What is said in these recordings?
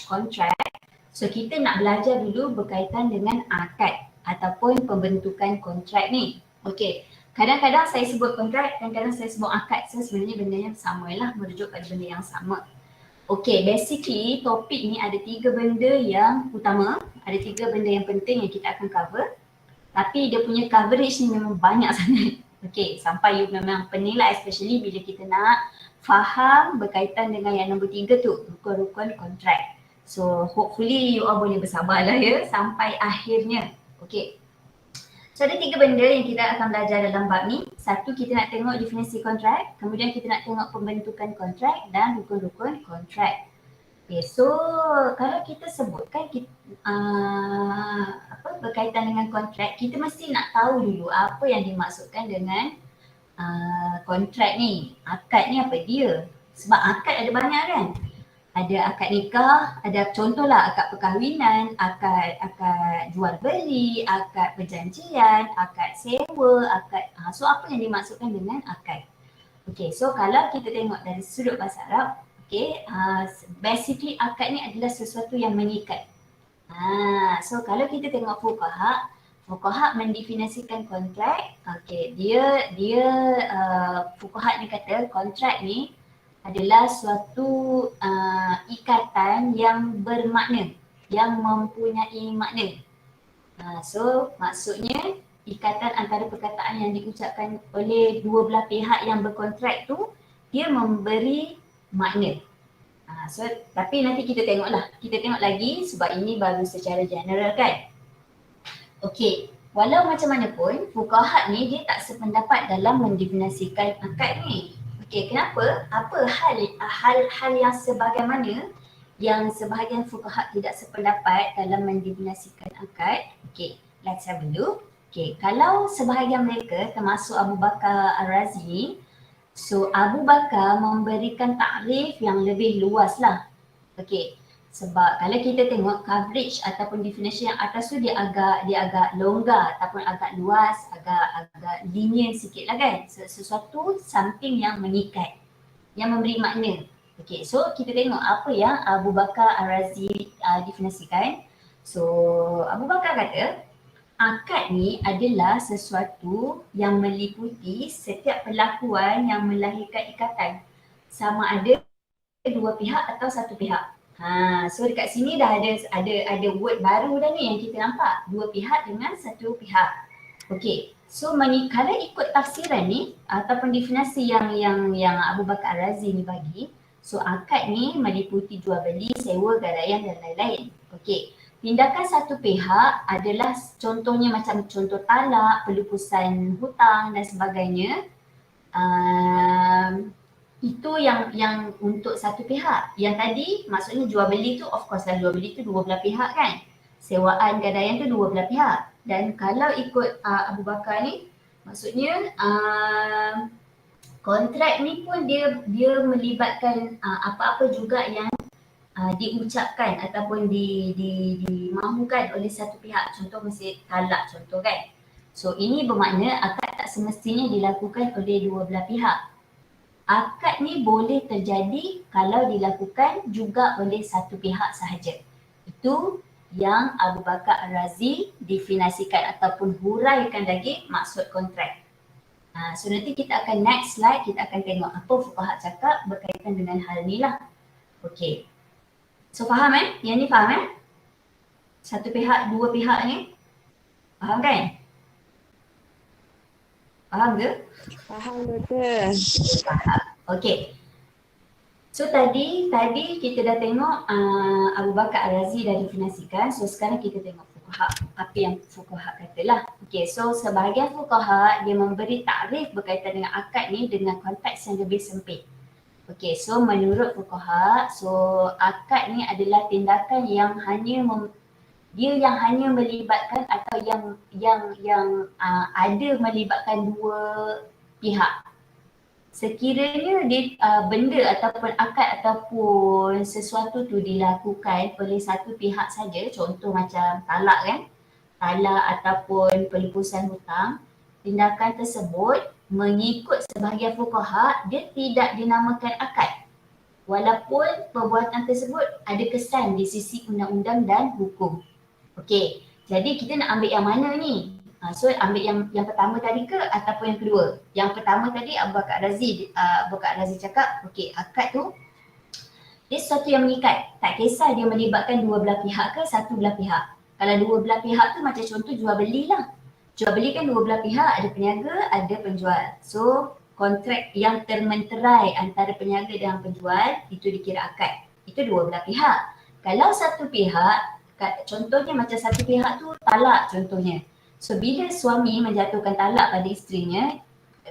kontrak, so kita nak belajar dulu berkaitan dengan akad ataupun pembentukan kontrak ni. Okey, kadang-kadang saya sebut kontrak, kadang-kadang saya sebut akad. So sebenarnya benda yang sama lah, merujuk pada benda yang sama. Okay, basically topik ni ada 3 benda yang utama, ada 3 benda yang penting yang kita akan cover. Tapi dia punya coverage ni memang banyak sangat. Okay, sampai you memang pening lah, especially bila kita nak faham berkaitan dengan yang nombor 3 tu, rukun-rukun kontrak. So hopefully you all boleh bersabar lah ya sampai akhirnya. Okay. So ada 3 benda yang kita akan belajar dalam bab ni. Satu, kita nak tengok definisi kontrak. Kemudian kita nak tengok pembentukan kontrak dan rukun-rukun kontrak. Okay, so kalau kita sebutkan berkaitan dengan kontrak, kita mesti nak tahu dulu apa yang dimaksudkan dengan kontrak ni. Akad ni apa dia? Sebab akad ada banyak kan? Ada akad nikah, ada contohlah akad perkahwinan, akad jual beli, akad perjanjian, akad sewa, akad so apa yang dimaksudkan dengan akad? Okay, so kalau kita tengok dari sudut bahasa Arab, okay, basically akad ni adalah sesuatu yang mengikat. So kalau kita tengok fuqaha mendefinisikan kontrak, okay, dia fuqaha ni kata kontrak ni adalah suatu ikatan yang bermakna, yang mempunyai makna. So maksudnya ikatan antara perkataan yang diucapkan oleh dua belah pihak yang berkontrak tu, dia memberi makna. So tapi nanti kita tengok lagi sebab ini baru secara general kan. Okey, walau macam mana pun fuqaha ni dia tak sependapat dalam mendefinisikan akad ni. Okey, kenapa? Apa hal yang sebagaimana yang sebahagian fuqaha tidak sependapat dalam mendefinisikan akad? Okey, let's have a look. Okey, kalau sebahagian mereka termasuk Abu Bakar Ar-Razi, so Abu Bakar memberikan takrif yang lebih luas lah. Okey, sebab kalau kita tengok coverage ataupun definisi yang atas tu dia agak longgar ataupun agak luas, agak linear sikit lah kan. Sesuatu something yang mengikat, yang memberi makna. Okey, so kita tengok apa yang Abu Bakar Ar-Razi definisikan. So Abu Bakar kata akad ni adalah sesuatu yang meliputi setiap perlakuan yang melahirkan ikatan, sama ada dua pihak atau satu pihak. So dekat sini dah ada word baru dah ni yang kita nampak, dua pihak dengan satu pihak. Okey, so kalau ikut tafsiran ni ataupun definisi yang Abu Bakar Ar-Razi ni bagi, so akad ni meliputi jual beli, sewa, gadaian dan lain-lain. Okey, tindakan satu pihak adalah contohnya macam contoh talak, pelupusan hutang dan sebagainya. Itu yang untuk satu pihak. Yang tadi maksudnya jual beli tu of course lah, jual beli tu dua belah pihak kan. Sewaan gadaian tu dua belah pihak. Dan kalau ikut Abu Bakar ni maksudnya kontrak ni pun dia melibatkan apa-apa juga yang diucapkan ataupun dimahukan oleh satu pihak. Contoh mesti talak contoh kan. So ini bermakna akad tak semestinya dilakukan oleh dua belah pihak. Akad ni boleh terjadi kalau dilakukan juga oleh satu pihak sahaja. Itu yang Abu Bakar Ar-Razi definisikan ataupun huraikan lagi maksud kontrak. So nanti kita akan next slide, kita akan tengok apa fuqaha cakap berkaitan dengan hal ni lah. Okay. So faham Yang ni faham Satu pihak, dua pihak ni? Faham kan? Faham ke? Faham betul. Faham. Okay. So tadi kita dah tengok Abu Bakar Ar-Razi dah definisikan. So sekarang kita tengok fuqaha. Apa yang fuqaha katalah. Okay, so sebahagian fuqaha dia memberi takrif berkaitan dengan akad ni dengan konteks yang lebih sempit. Okay, so menurut fuqaha, so akad ni adalah tindakan yang hanya melibatkan atau yang ada melibatkan dua pihak. Sekiranya benda ataupun akad ataupun sesuatu tu dilakukan oleh satu pihak saja, contoh macam talak kan, talak ataupun pelupusan hutang, tindakan tersebut mengikut sebahagian fuqaha dia tidak dinamakan akad. walaupun perbuatan tersebut ada kesan di sisi undang-undang dan hukum. Okey, jadi kita nak ambil yang mana ni? So ambil yang pertama tadi ke ataupun yang kedua? Yang pertama tadi Abu Bakar Razi cakap, okey, akad tu dia sesuatu yang mengikat. Tak kisah dia melibatkan dua belah pihak ke satu belah pihak. Kalau dua belah pihak tu macam contoh jual beli lah. Jual beli kan dua belah pihak, ada peniaga, ada penjual. So kontrak yang termenterai antara peniaga dan penjual itu dikira akad. Itu dua belah pihak. Kalau satu pihak, contohnya macam satu pihak tu talak contohnya. So bila suami menjatuhkan talak pada isterinya,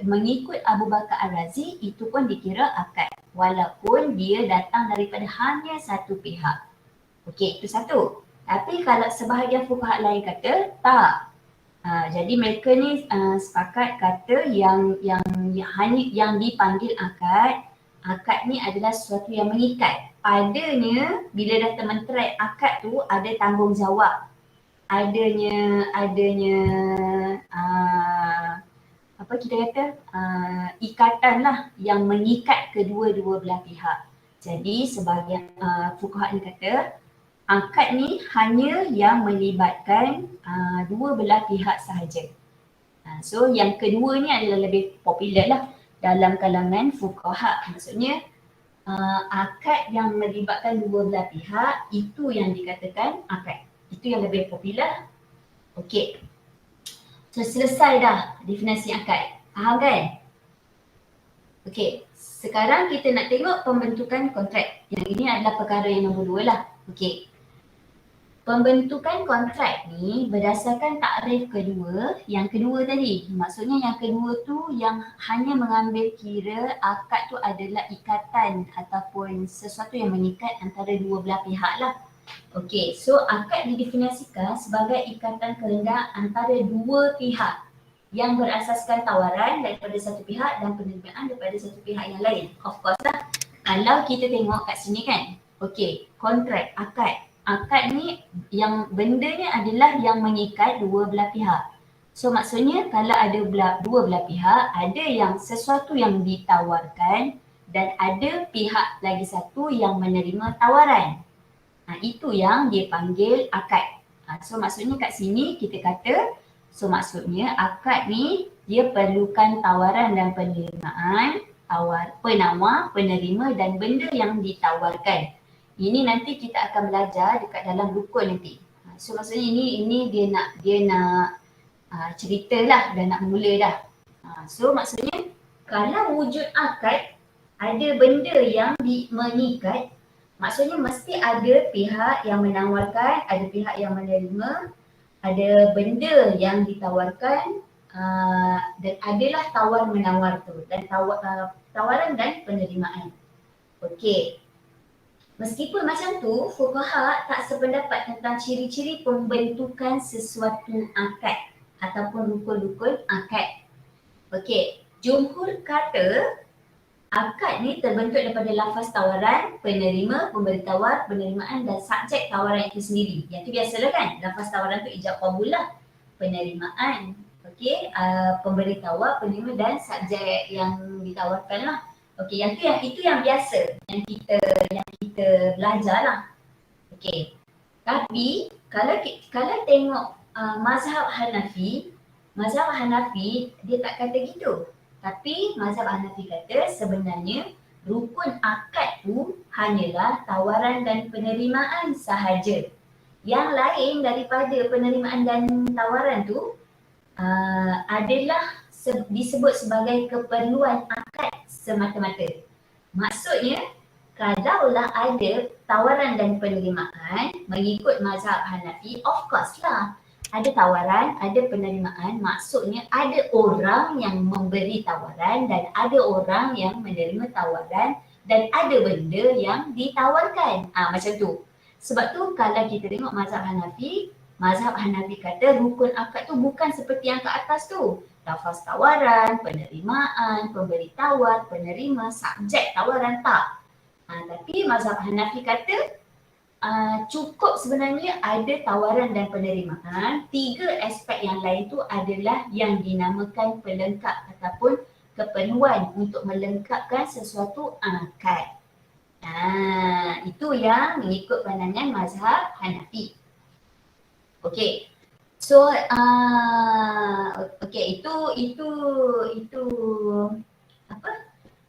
mengikut Abu Bakar Ar-Razi itu pun dikira akad walaupun dia datang daripada hanya satu pihak. Okey, itu satu. Tapi kalau sebahagian fuqaha lain kata tak. Jadi mereka ni sepakat kata yang hanya yang dipanggil akad ni adalah sesuatu yang mengikat. Padanya bila dah termenterai akad tu ada tanggungjawab. Adanya apa kita kata ikatan lah yang mengikat kedua-dua belah pihak. Jadi sebahagian fuqaha ni kata akad ni hanya yang melibatkan dua belah pihak sahaja. So yang kedua ni adalah lebih popular lah dalam kalangan fuqaha. Maksudnya akad yang melibatkan dua belah pihak itu yang dikatakan akad. Itu yang lebih popular. Okey. So selesai dah definisi akad. Faham kan? Okey. Sekarang kita nak tengok pembentukan kontrak. Yang ini adalah perkara yang nombor 2 lah. Okey. Pembentukan kontrak ni berdasarkan takrif kedua, yang kedua tadi. Maksudnya yang kedua tu yang hanya mengambil kira akad tu adalah ikatan ataupun sesuatu yang mengikat antara dua belah pihak lah. Okey, so akad didefinisikan sebagai ikatan kehendak antara dua pihak yang berasaskan tawaran daripada satu pihak dan penerimaan daripada satu pihak yang lain. Of course lah, kalau kita tengok kat sini kan, okey, kontrak, akad. Akad ni yang bendanya adalah yang mengikat dua belah pihak. So maksudnya kalau ada dua belah pihak, ada yang sesuatu yang ditawarkan dan ada pihak lagi satu yang menerima tawaran. Itu yang dia panggil akad. So maksudnya kat sini kita kata, so maksudnya akad ni dia perlukan tawaran dan penerimaan, penawar, penerima dan benda yang ditawarkan. Ini nanti kita akan belajar dekat dalam rukun nanti. So maksudnya ini dia nak ceritalah dan nak mula dah. So maksudnya kalau wujud akad ada benda yang mengikat, maksudnya mesti ada pihak yang menawarkan, ada pihak yang menerima, ada benda yang ditawarkan dan adalah tawar menawar tu dan tawaran dan penerimaan. Okey. Meskipun macam tu, fuqaha tak sependapat tentang ciri-ciri pembentukan sesuatu akad ataupun rukun-rukun akad. Okey, jumhur kata akad ni terbentuk daripada lafaz tawaran, penerima, pemberi tawar, penerimaan dan subjek tawaran itu sendiri. Yang tu biasalah kan, lafaz tawaran tu ijab qabul lah. Penerimaan, okey, pemberi tawar, penerima dan subjek yang ditawarkan lah. Okey, itu yang biasa yang kita belajar lah. Okey. Tapi kalau tengok mazhab Hanafi dia tak kata gitu. Tapi mazhab Hanafi kata sebenarnya rukun akad tu hanyalah tawaran dan penerimaan sahaja. Yang lain daripada penerimaan dan tawaran tu adalah disebut sebagai keperluan akad semata-mata. Maksudnya kalaulah ada tawaran dan penerimaan mengikut mazhab Hanafi, of course lah ada tawaran, ada penerimaan, maksudnya ada orang yang memberi tawaran dan ada orang yang menerima tawaran dan ada benda yang ditawarkan. Macam tu. Sebab tu kalau kita tengok mazhab Hanafi kata rukun akad tu bukan seperti yang ke atas tu. Lafaz tawaran, penerimaan, pemberi tawar, penerima, subjek tawaran tak. Tapi mazhab Hanafi kata cukup sebenarnya ada tawaran dan penerimaan. 3 aspek yang lain tu adalah yang dinamakan pelengkap ataupun keperluan untuk melengkapkan sesuatu akad. Itu yang mengikut pandangan mazhab Hanafi. Okey. So okey, itu apa?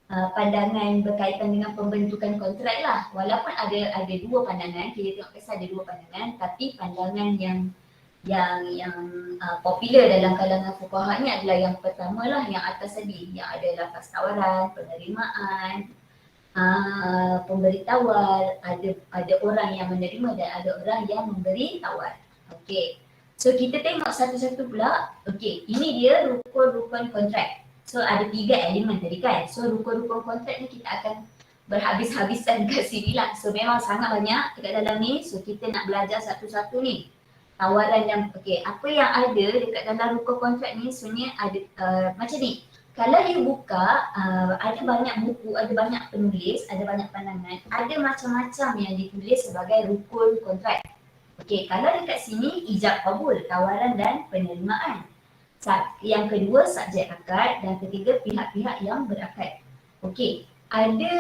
Pandangan berkaitan dengan pembentukan kontrak lah. Walaupun ada dua pandangan, kita tengok kisah ada dua pandangan, tapi pandangan yang popular dalam kalangan fuqaha ni adalah yang pertama lah, yang atas tadi, yang ada lafaz tawaran, penerimaan, pemberi tawar, ada orang yang menerima dan ada orang yang memberi tawar. Okey. So kita tengok satu-satu pula. Okey, ini dia rukun-rukun kontrak. So ada 3 elemen tadi kan. So rukun-rukun kontrak ni kita akan berhabis-habisan kat sini lah. So memang sangat banyak dekat dalam ni. So kita nak belajar satu-satu ni. Tawaran yang, okey, apa yang ada dekat dalam rukun kontrak ni sebenarnya ada macam ni. Kalau you buka, ada banyak buku, ada banyak penulis, ada banyak pandangan, ada macam-macam yang ditulis sebagai rukun kontrak. Okey, kalau dekat sini ijab kabul, tawaran dan penerimaan. Yang kedua subjek akad dan ketiga pihak-pihak yang berakad. Okey, ada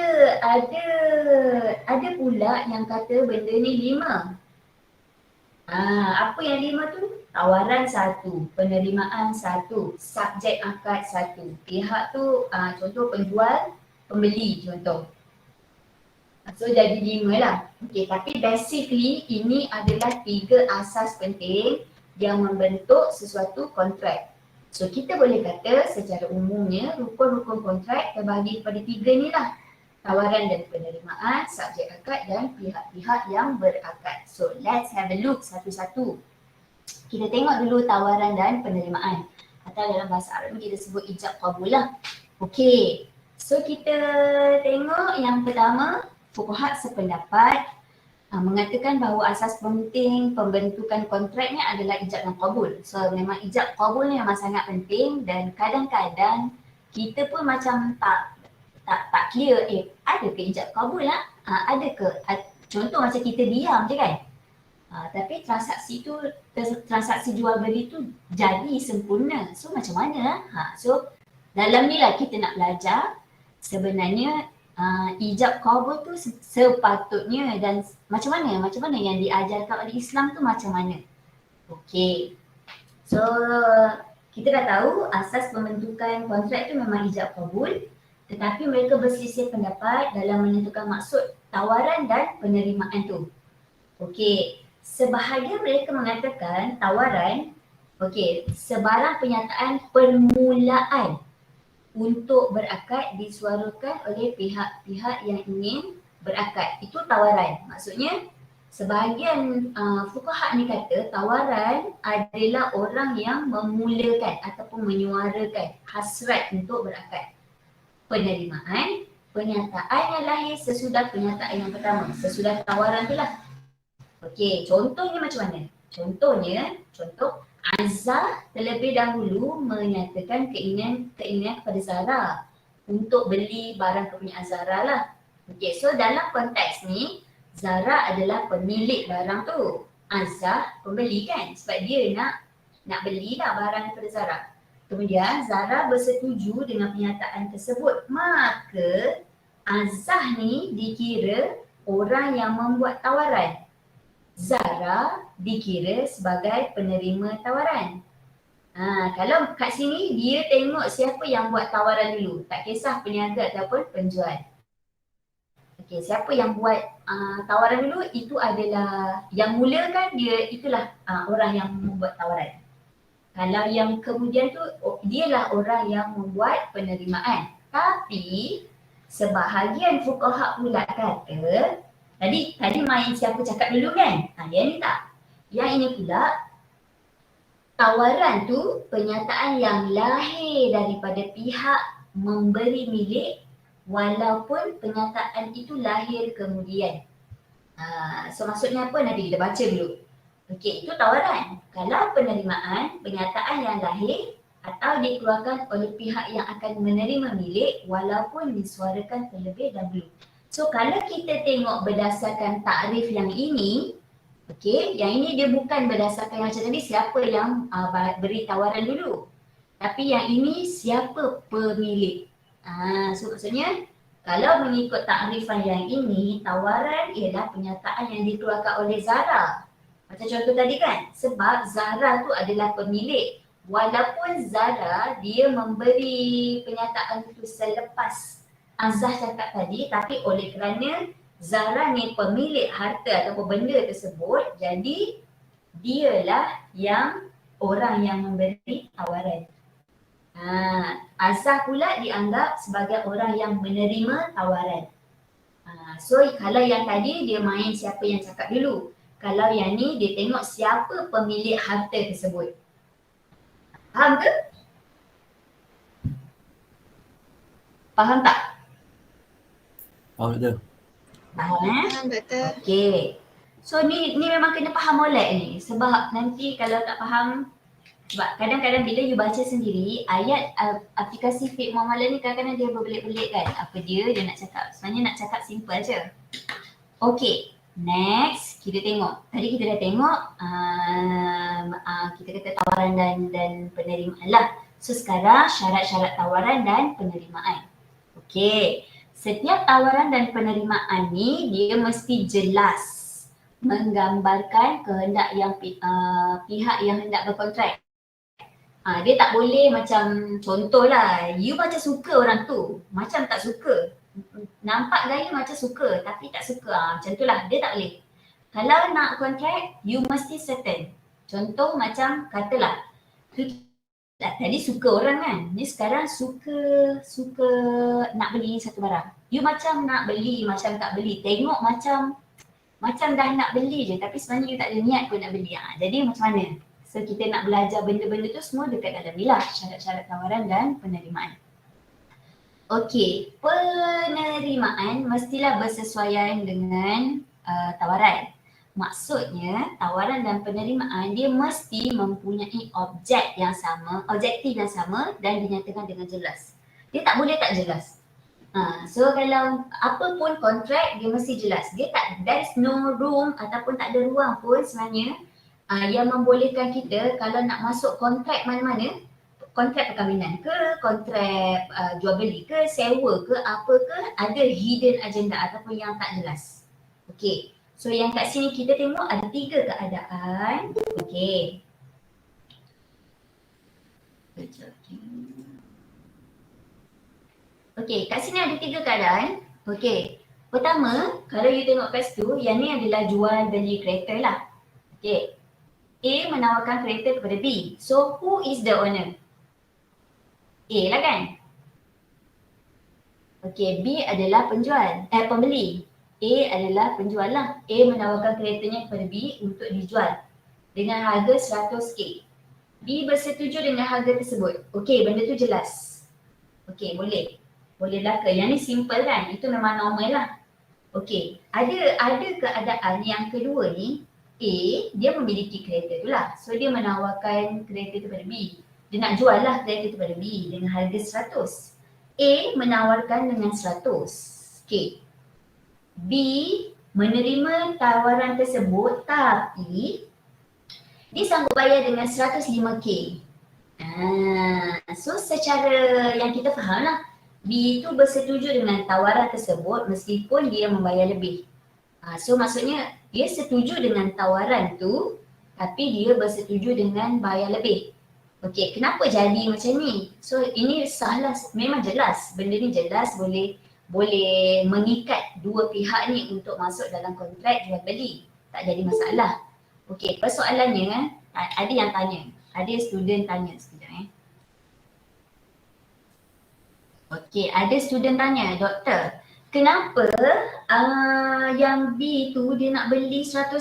pula yang kata benda ni 5. Apa yang 5 tu? Tawaran 1, penerimaan 1, subjek akad 1. Pihak tu contoh penjual, pembeli contoh. So jadi 5 lah. Okey, tapi basically ini adalah 3 asas penting yang membentuk sesuatu kontrak. So kita boleh kata secara umumnya rukun-rukun kontrak terbahagi kepada 3 ni lah. Tawaran dan penerimaan, subjek akad dan pihak-pihak yang berakad. So let's have a look satu-satu. Kita tengok dulu tawaran dan penerimaan. Atau dalam bahasa Arab ni kita sebut ijab qabul lah. Okey. So kita tengok yang pertama, fuqaha sependapat mengatakan bahawa asas penting pembentukan kontraknya adalah ijab dan qabul. So memang ijab qabul ni memang sangat penting dan kadang-kadang kita pun macam tak clear, ada ke ijab qabul lah? Ada ke? Contoh macam kita diam je kan? Tapi transaksi jual beli tu jadi sempurna. So macam mana? So dalam ni lah kita nak belajar sebenarnya ijab qabul tu sepatutnya dan macam mana yang diajarkan oleh Islam tu macam mana. Okey. So kita dah tahu asas pembentukan kontrak tu memang ijab qabul, tetapi mereka berselisih pendapat dalam menentukan maksud tawaran dan penerimaan tu. Okey, sebahagian mereka mengatakan tawaran, okey, sebarang penyataan permulaan untuk berakad disuarakan oleh pihak-pihak yang ingin berakad. Itu tawaran. Maksudnya sebahagian fuqaha ni kata tawaran adalah orang yang memulakan ataupun menyuarakan hasrat untuk berakad. Penerimaan, pernyataan yang lahir sesudah pernyataan yang pertama, sesudah tawaran tu lah. Okey, contohnya macam mana? Contoh Azzah terlebih dahulu menyatakan keinginan kepada Zara untuk beli barang kepunyaan Zara lah. Okey, so dalam konteks ni Zara adalah pemilik barang tu. Azzah pembeli kan, sebab dia nak belilah barang daripada Zara. Kemudian Zara bersetuju dengan pernyataan tersebut. Maka Azzah ni dikira orang yang membuat tawaran. Zara dikira sebagai penerima tawaran. Kalau kat sini dia tengok siapa yang buat tawaran dulu. Tak kisah peniaga ataupun penjual. Okey, siapa yang buat tawaran dulu itu adalah yang mulakan dia, itulah orang yang membuat tawaran. Kalau yang kemudian tu dialah orang yang membuat penerimaan. Tapi sebahagian fuqaha pula kata, tadi main siapa cakap dulu kan? Yang ni tak. Yang ini pula tawaran tu pernyataan yang lahir daripada pihak memberi milik walaupun pernyataan itu lahir kemudian. So maksudnya apa? Nanti kita baca dulu. Okey, itu tawaran. Kalau penerimaan, pernyataan yang lahir atau dikeluarkan oleh pihak yang akan menerima milik walaupun disuarakan terlebih dahulu. So kalau kita tengok berdasarkan takrif yang ini, okey, yang ini dia bukan berdasarkan macam tadi siapa yang beri tawaran dulu. Tapi yang ini siapa pemilik. So maksudnya Kalau mengikut takrifan yang ini, tawaran ialah penyataan yang dikeluarkan oleh Zara. Macam contoh tadi kan, sebab Zara tu adalah pemilik. Walaupun Zara dia memberi penyataan itu selepas Azah cakap tadi, tapi oleh kerana Zara ni pemilik harta ataupun benda tersebut, jadi dialah yang orang yang memberi tawaran. Azah pula dianggap sebagai orang yang menerima tawaran. So kalau yang tadi dia main siapa yang cakap dulu. Kalau yang ni dia tengok siapa pemilik harta tersebut. Faham ke? Faham tak? Faham betul. Faham Betul. Okey. So ni memang kena faham molek ni. Sebab nanti kalau tak faham, sebab kadang-kadang bila you baca sendiri, ayat aplikasi Fiqh Muamalah ni kadang-kadang dia berbelit-belit kan. Apa dia nak cakap. Sebenarnya nak cakap simple je. Okey. Next, kita tengok. Tadi kita dah tengok kita kata tawaran dan penerimaan lah. So sekarang syarat-syarat tawaran dan penerimaan. Okey. Setiap tawaran dan penerimaan ni dia mesti jelas menggambarkan kehendak yang pihak yang hendak berkontrak. Dia tak boleh macam contohlah, you macam suka orang tu, macam tak suka. Nampak gaya macam suka tapi tak suka. Macam tu lah, dia tak boleh. Kalau nak kontrak, you mesti certain. Contoh macam katalah, tadi suka orang kan, ni sekarang suka nak beli satu barang. You macam nak beli, macam tak beli. Tengok macam dah nak beli je tapi sebenarnya you tak ada niat pun nak beli. Jadi macam mana? So kita nak belajar benda-benda tu semua dekat dalam ni lah, syarat-syarat tawaran dan penerimaan. Okey, penerimaan mestilah bersesuaian dengan tawaran. Maksudnya tawaran dan penerimaan dia mesti mempunyai objektif yang sama dan dinyatakan dengan jelas. Dia tak boleh tak jelas. So kalau apa pun kontrak dia mesti jelas. There is no room ataupun tak ada ruang pun sebenarnya yang membolehkan kita kalau nak masuk kontrak mana-mana, kontrak perkahwinan ke, kontrak jual beli ke, sewa ke, apa ke, ada hidden agenda ataupun yang tak jelas. Okey. So yang kat sini kita tengok ada 3 keadaan. Okey. Okey, kat sini ada 3 keadaan. Okey. Pertama, kalau you tengok kat situ, yang ni adalah jual beli kereta lah. Okey. A menawarkan kereta kepada B. So who is the owner? A lah kan? Okey, B adalah pembeli. A adalah penjual lah. A menawarkan keretanya kepada B untuk dijual dengan harga 100k. B bersetuju dengan harga tersebut. Okey, benda tu jelas. Okey, boleh berlaku. Yang ni simple kan? Itu memang normal lah. Okey, ada keadaan yang kedua ni, A dia memiliki kereta tu lah. So dia menawarkan kereta tu pada B. Dia nak jual lah kereta tu pada B dengan harga 100. A menawarkan dengan 100. Okey. B menerima tawaran tersebut tapi dia sanggup bayar dengan 105k. So secara yang kita faham lah, B itu bersetuju dengan tawaran tersebut meskipun dia membayar lebih. So maksudnya dia setuju dengan tawaran tu tapi dia bersetuju dengan bayar lebih. Okey, kenapa jadi macam ni? So ini salah, memang jelas, benda ni jelas boleh mengikat dua pihak ni untuk masuk dalam kontrak jual beli. Tak jadi masalah. Okey, persoalannya ada yang tanya, ada student tanya sekejap Okey, ada student tanya, doktor, kenapa yang B tu dia nak beli 105?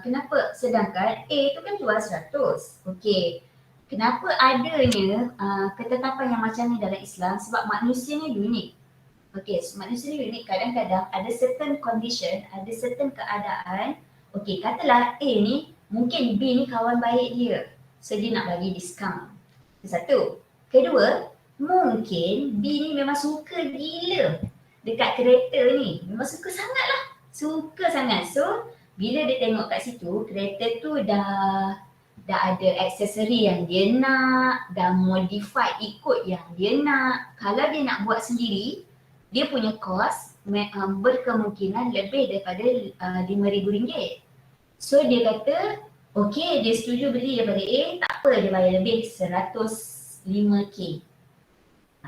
Kenapa? Sedangkan A tu kan jual 100. Okey. Kenapa adanya ketetapan yang macam ni dalam Islam? Sebab manusia ni unik. Okey, so manusia ni unik. Kadang-kadang ada certain condition, ada certain keadaan. Okey, katalah A ni, mungkin B ni kawan baik dia. So dia nak bagi diskaun. Satu. Kedua, mungkin B ni memang suka gila dekat kereta ni. Memang suka sangat lah. Suka sangat. So bila dia tengok kat situ, kereta tu dah ada aksesori yang dia nak, dah modified ikut yang dia nak. Kalau dia nak buat sendiri, dia punya kos berkemungkinan lebih daripada RM5,000. So dia kata okey, dia setuju beli daripada A, tak apa dia bayar lebih 105K.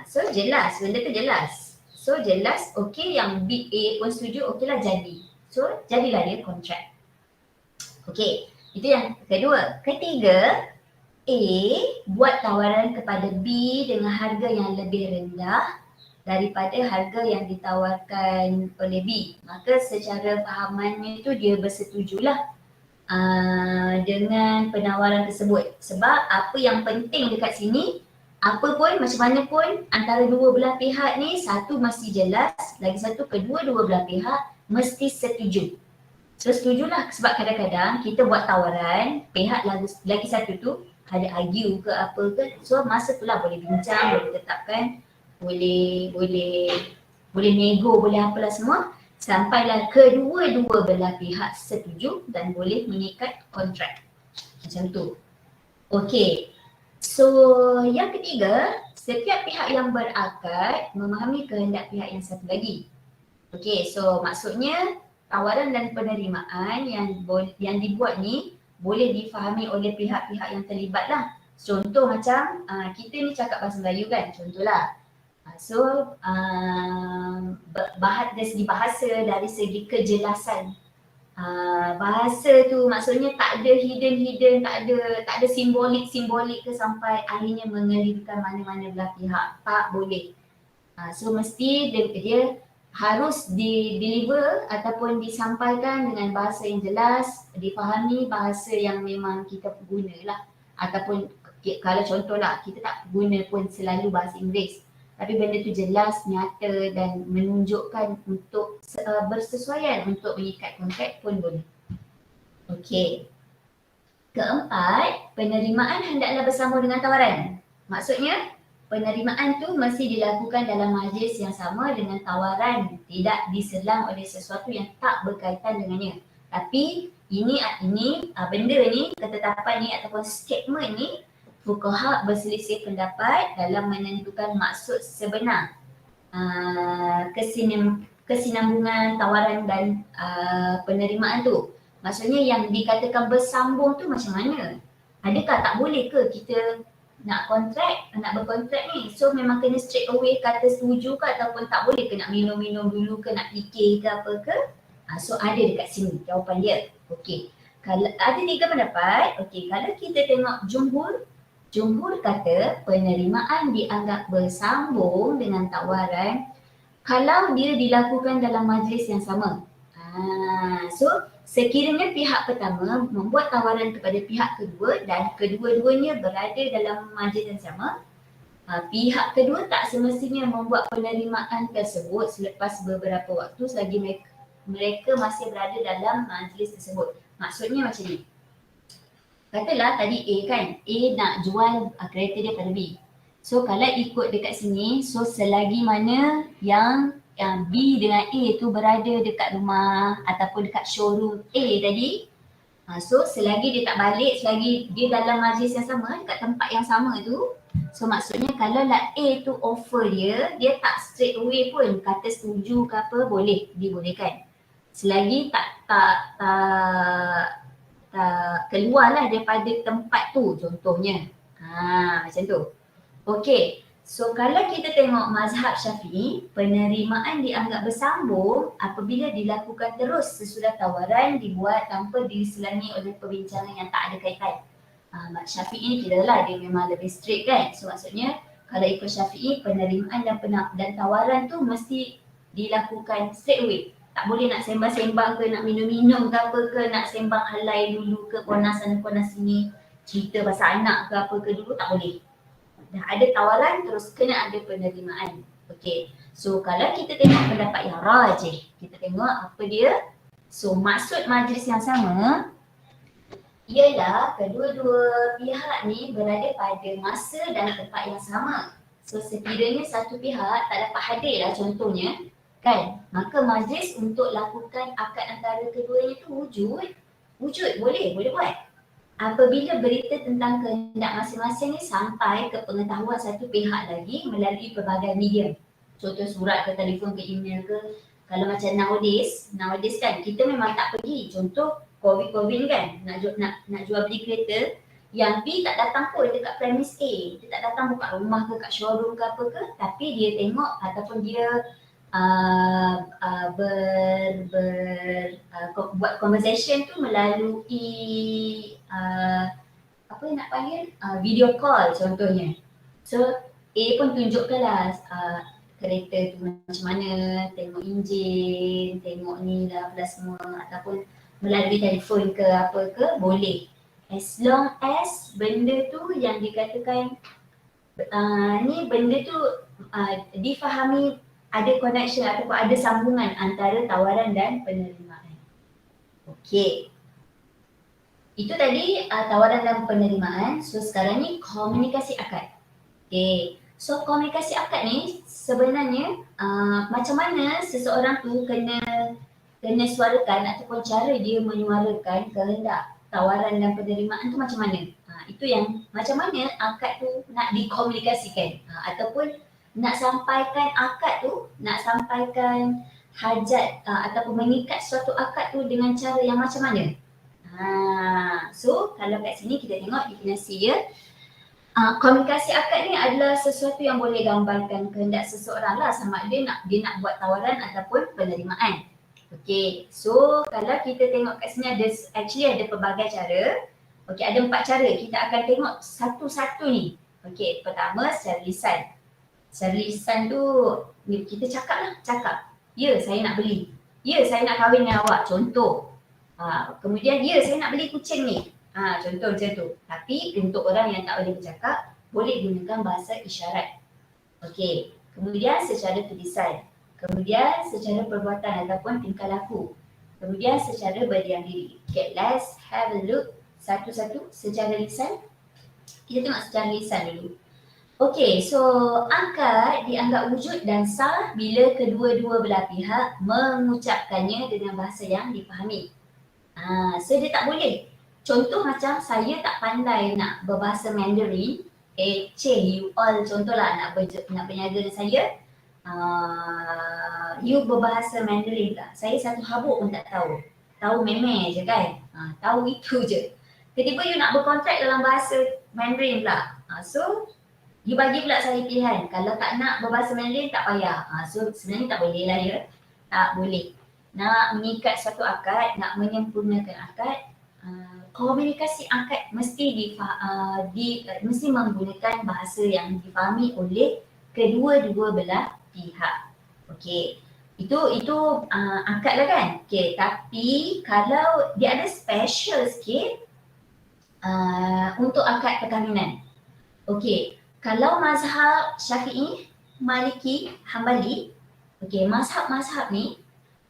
So jelas, benda tu jelas. So jelas okey, yang B A pun setuju, okeylah jadi. So jadilah dia kontrak. Okey, itu yang kedua. Ketiga, A buat tawaran kepada B dengan harga yang lebih rendah daripada harga yang ditawarkan oleh B. Maka secara fahamannya tu dia bersetujulah dengan penawaran tersebut. Sebab apa yang penting dekat sini, apa pun, macam mana pun antara dua belah pihak ni, satu masih jelas, lagi satu kedua-dua belah pihak mesti setuju. So setujulah, sebab kadang-kadang kita buat tawaran, pihak lagi satu tu ada argue ke apa ke, so masa tu lah boleh bincang, boleh tetapkan, boleh nego, boleh apalah semua, sampailah kedua-dua belah pihak setuju dan boleh mengikat kontrak. Macam tu. Okey. So yang ketiga, setiap pihak yang berakad memahami kehendak pihak yang satu lagi. Okey, so maksudnya tawaran dan penerimaan yang dibuat ni boleh difahami oleh pihak-pihak yang terlibat lah. Contoh macam kita ni cakap bahasa Melayu kan, contohlah. So dari segi bahasa, dari segi kejelasan bahasa tu maksudnya tak ada hidden, tak ada simbolik ke sampai akhirnya mengelirukan mana-mana belah pihak. Tak boleh. So mesti dia harus deliver ataupun disampaikan dengan bahasa yang jelas, difahami bahasa yang memang kita gunalah. Ataupun kalau contohlah, kita tak guna pun selalu bahasa Inggeris. Tapi benda tu jelas, nyata dan menunjukkan untuk bersesuaian untuk mengikat kontrak pun boleh. Okey. Keempat, penerimaan hendaklah bersambung dengan tawaran. Maksudnya, penerimaan tu mesti dilakukan dalam majlis yang sama dengan tawaran, tidak diselang oleh sesuatu yang tak berkaitan dengannya. Tapi ini benda ni, ketetapan ni ataupun statement ni, fuqaha berselisih pendapat dalam menentukan maksud sebenar kesinambungan tawaran dan penerimaan tu. Maksudnya yang dikatakan bersambung tu macam mana? Adakah tak boleh ke kita nak berkontrak ni? So memang kena straight away kata setuju ke ataupun tak boleh ke nak minum-minum dulu ke, nak fikir ke apa ke? So ada dekat sini jawapan dia. Okey. Kalau ada tiga pendapat, okey, kalau kita tengok Jumhur kata penerimaan dianggap bersambung dengan tawaran kalau dia dilakukan dalam majlis yang sama. So sekiranya pihak pertama membuat tawaran kepada pihak kedua dan kedua-duanya berada dalam majlis yang sama, pihak kedua tak semestinya membuat penerimaan tersebut selepas beberapa waktu selagi mereka masih berada dalam majlis tersebut. Maksudnya macam ni. Katalah tadi A kan, A nak jual kereta dia pada B. So kalau ikut dekat sini, so selagi mana yang B dengan A tu berada dekat rumah ataupun dekat showroom A tadi, so selagi dia tak balik, selagi dia dalam majlis yang sama, dekat tempat yang sama tu, so maksudnya kalau lah A tu offer dia tak straight away pun kata setuju ke apa, boleh, dibolehkan. Selagi tak keluarlah daripada tempat tu contohnya. Macam tu. Okey. So kalau kita tengok mazhab Syafi'i, penerimaan dianggap bersambung apabila dilakukan terus sesudah tawaran dibuat tanpa diselangi oleh perbincangan yang tak ada kaitan. Syafi'i ni kita lah, dia memang lebih strict kan. So maksudnya kalau ikut Syafi'i, penerimaan dan tawaran tu mesti dilakukan straight away. Tak boleh nak sembang-sembang ke, nak minum-minum ke apa ke, nak sembang halai dulu ke, ponas sana ponas sini, cerita pasal anak ke apa ke dulu, tak boleh. Dah ada tawaran terus kena ada penerimaan. Okey. So kalau kita tengok pendapat yang rajih, kita tengok apa dia. So maksud majlis yang sama ialah kedua-dua pihak ni berada pada masa dan tempat yang sama. So sekiranya satu pihak tak dapat hadir lah contohnya, kan, maka majlis untuk lakukan akad antara keduanya tu wujud boleh buat. Apabila berita tentang kehendak masing-masing ni sampai ke pengetahuan satu pihak lagi melalui pelbagai media. contoh surat ke telefon ke email ke. Kalau macam nowadays kan kita memang tak pergi. Contoh COVID ni kan, nak jual beli kereta, yang B tak datang pun dekat premise A. Dia tak datang buka rumah ke kat showroom ke apa ke, tapi dia tengok ataupun dia buat conversation tu melalui apa nak panggil video call contohnya. So A pun tunjukkanlah kereta tu macam mana, tengok enjin, tengok ni lah semua, ataupun melalui telefon ke apa ke, boleh. As long as benda tu yang dikatakan ni benda tu difahami, ada connection ataupun ada sambungan antara tawaran dan penerimaan. Okey. Itu tadi tawaran dan penerimaan. So sekarang ni komunikasi akad. Okey. So komunikasi akad ni sebenarnya macam mana seseorang tu kena suarakan ataupun cara dia menyuarakan kehendak tawaran dan penerimaan tu macam mana. Itu yang macam mana akad tu nak dikomunikasikan ataupun nak sampaikan akad tu, nak sampaikan hajat ataupun mengikat suatu akad tu dengan cara yang macam mana. So kalau kat sini kita tengok definisi dia. Komunikasi akad ni adalah sesuatu yang boleh gambarkan kehendak seseorang lah, sama ada dia nak buat tawaran ataupun penerimaan. Okey, so kalau kita tengok kat sini ada pelbagai cara. Okey, ada 4 cara. Kita akan tengok satu-satu ni. Okey, pertama secara lisan. Secara lisan tu kita cakap. Ya, saya nak beli. Ya, saya nak kahwin dengan awak. Contoh. Kemudian ya, saya nak beli kucing ni. Contoh macam tu. Tapi untuk orang yang tak boleh bercakap, boleh gunakan bahasa isyarat. Okey. Kemudian secara tulisan. Kemudian secara perbuatan ataupun tingkah laku. Kemudian secara berdiam diri. Okay, let's have a look satu-satu secara lisan. Kita tengok secara lisan dulu. Okey, so akad dianggap wujud dan sah bila kedua-dua belah pihak mengucapkannya dengan bahasa yang dipahami. So dia tak boleh. Contoh macam saya tak pandai nak berbahasa Mandarin, you all contohlah nak berniaga dengan saya, you berbahasa Mandarin tak? Saya satu habuk pun tak tahu. Tahu meme je kan? Tahu itu je. Tiba-tiba you nak berkontrak dalam bahasa Mandarin pula. So you bagi pula saya pilihan. Kalau tak nak berbahasa Mandarin tak payah. So sebenarnya tak boleh lah ya. Tak boleh. Nak mengikat suatu akad, nak menyempurnakan akad, komunikasi akad mesti mesti menggunakan bahasa yang difahami oleh kedua-dua belah pihak. Okey. Itu akad lah kan. Okey, tapi kalau dia ada special sikit untuk akad perkahwinan. Okey, kalau mazhab Syafi'i, Maliki, Hambali, okey, mazhab-mazhab ni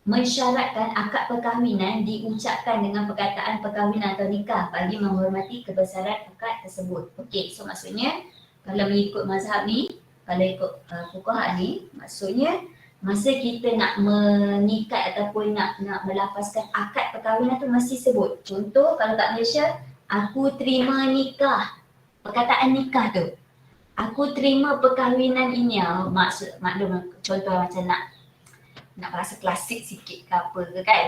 mensyaratkan akad perkahwinan diucapkan dengan perkataan perkahwinan atau nikah bagi menghormati kebesaran akad tersebut. Okey, so maksudnya kalau mengikut mazhab ni, kalau ikut fuqaha ni, maksudnya masa kita nak mengikat ataupun nak melafazkan akad perkahwinan tu mesti sebut. Contoh kalau kat Malaysia, aku terima nikah, perkataan nikah tu. Aku terima perkahwinan ini. Maklum contoh macam nak bahasa klasik sikit ke apa ke kan.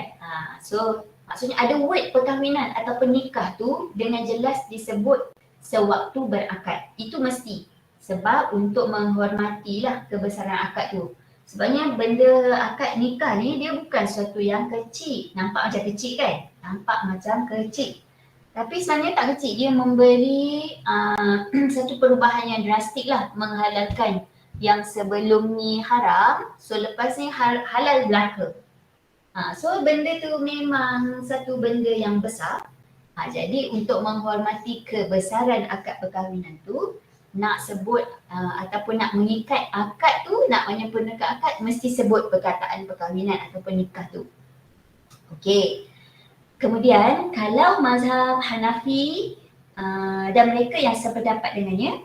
So maksudnya ada word perkahwinan ataupun nikah tu dengan jelas disebut sewaktu berakad. Itu mesti. Sebab untuk menghormatilah kebesaran akad tu. Sebabnya benda akad nikah ni dia bukan sesuatu yang kecil. Nampak macam kecil kan? Nampak macam kecil. Tapi sebenarnya tak kecil. Dia memberi satu perubahan yang drastik lah. Menghalalkan yang sebelum ni haram. So lepas ni halal belaka. So benda tu memang satu benda yang besar. Jadi untuk menghormati kebesaran akad perkahwinan tu, nak sebut ataupun nak mengikat akad tu, nak menyempurnakan akad, mesti sebut perkataan perkahwinan ataupun nikah tu. Okey. Kemudian kalau mazhab Hanafi dan mereka yang sependapat dengannya,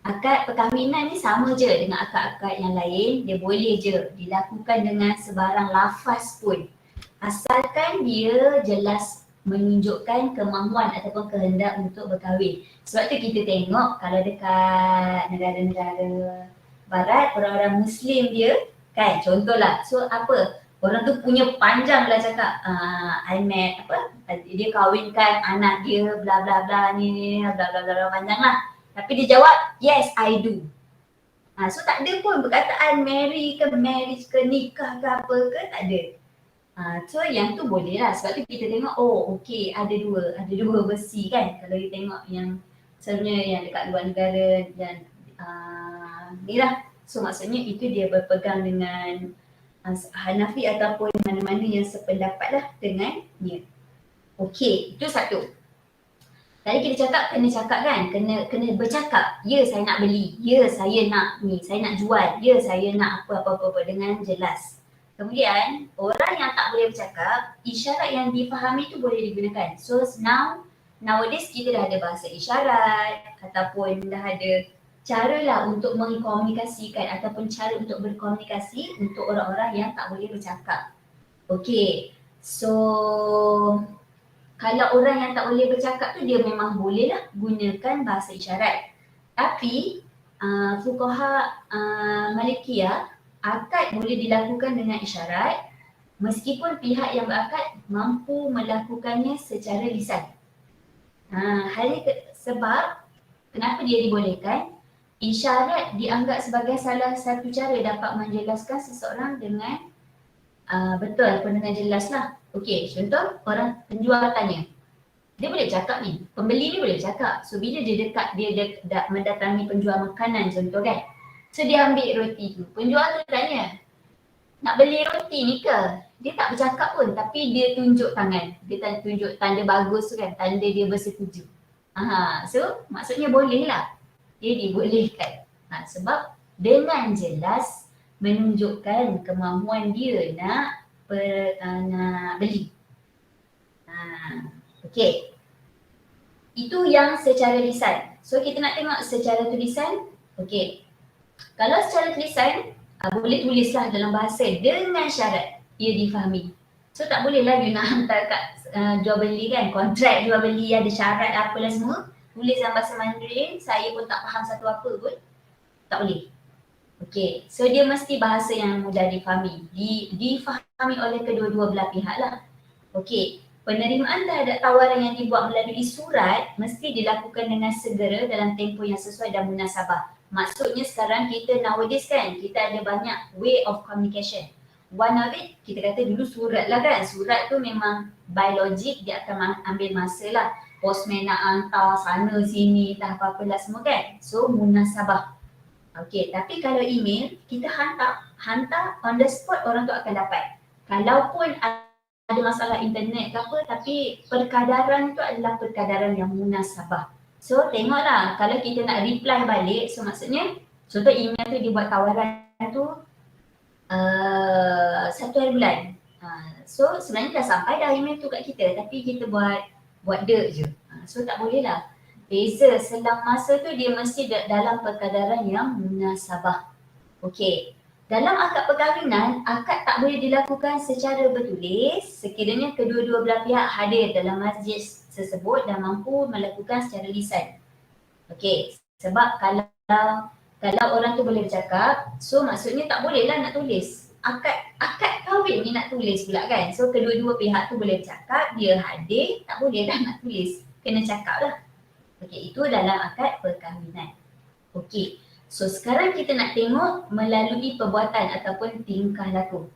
akad perkahwinan ni sama je dengan akad-akad yang lain. Dia boleh je dilakukan dengan sebarang lafaz pun, asalkan dia jelas menunjukkan kemahuan ataupun kehendak untuk berkahwin. Sebab tu kita tengok kalau dekat negara-negara barat, orang-orang Muslim dia kan, contohlah. So apa, orang tu punya panjang lah cakap, I met apa, dia kahwinkan anak dia bla bla bla ni bla bla bla panjang lah. Tapi dia jawab, yes I do. So tak ada pun perkataan marry ke marriage ke nikah ke apa ke, tak ada. So yang tu boleh lah, sebab tu kita tengok, oh okey, ada dua versi kan. Kalau kita tengok yang selalunya yang dekat luar negara dan ni lah. So maksudnya itu dia berpegang dengan Hanafi ataupun mana-mana yang sependapat lah dengannya. Okey, itu satu. Tadi kita cakap kan, kena bercakap. Ya saya nak beli, ya saya nak ni, saya nak jual, ya saya nak apa dengan jelas. Kemudian orang yang tak boleh bercakap, isyarat yang difahami tu boleh digunakan. So nowadays kita dah ada bahasa isyarat ataupun dah ada cara lah untuk mengkomunikasikan ataupun cara untuk berkomunikasi untuk orang-orang yang tak boleh bercakap. Okay, so kalau orang yang tak boleh bercakap tu dia memang bolehlah gunakan bahasa isyarat. Tapi fuqaha Malikiyah, akad boleh dilakukan dengan isyarat meskipun pihak yang berakad mampu melakukannya secara lisan. Sebab kenapa dia dibolehkan? Isyarat dianggap sebagai salah satu cara dapat menjelaskan seseorang dengan betul ataupun dengan jelas lah. Okey, contoh orang penjual tanya. Dia boleh cakap ni, pembeli ni boleh cakap. So bila dia dekat, dia mendatangi penjual makanan contoh kan. So dia ambil roti tu. Penjual tu tanya, nak beli roti ni ke? Dia tak bercakap pun tapi dia tunjuk tangan. Dia tunjuk tanda bagus tu kan, tanda dia bersetuju. So maksudnya boleh lah. Dia dibolehkan. Sebab dengan jelas menunjukkan kemahuan dia nak beli. Okey. Itu yang secara lisan. So kita nak tengok secara tulisan. Okey. Kalau secara tulisan, boleh tulislah dalam bahasa dengan syarat ia difahami. So tak bolehlah you nak hantar kat jual beli kan, kontrak jual beli ada syarat apalah semua, tulis dalam bahasa Mandarin, saya pun tak faham satu apa pun, tak boleh. Okey, so dia mesti bahasa yang mudah difahami, difahami oleh kedua-dua belah pihak lah. Okey, penerimaan terhadap tawaran yang dibuat melalui surat mesti dilakukan dengan segera dalam tempoh yang sesuai dan munasabah. Maksudnya sekarang kita nowadays kan, kita ada banyak way of communication. One of it, kita kata dulu surat lah kan. Surat tu memang biologik, dia akan ambil masa lah. Postman nak hantar sana sini, tak apa-apalah semua kan. So munasabah. Okay, tapi kalau email, kita hantar on the spot, orang tu akan dapat. Kalaupun ada masalah internet ke apa, tapi perkadaran tu adalah perkadaran yang munasabah. So tengoklah, kalau kita nak reply balik, so maksudnya contoh email tu dia buat tawaran tu 1 hari bulan. So sebenarnya dah sampai dah email tu kat kita, tapi kita buat dek je. So tak boleh lah. Beza selang masa tu dia mesti dalam perkadaran yang munasabah. Okey. Dalam akad perkahwinan, akad tak boleh dilakukan secara bertulis sekiranya kedua-dua belah pihak hadir dalam majlis tersebut dan mampu melakukan secara lisan. Okey, sebab kalau orang tu boleh bercakap, so maksudnya tak boleh lah nak tulis. Akad kahwin ni nak tulis pula kan. So kedua-dua pihak tu boleh bercakap, dia hadir, tak boleh dah nak tulis. Kena cakap lah. Okey, itu dalam akad perkahwinan. Okey, so sekarang kita nak tengok melalui perbuatan ataupun tingkah laku.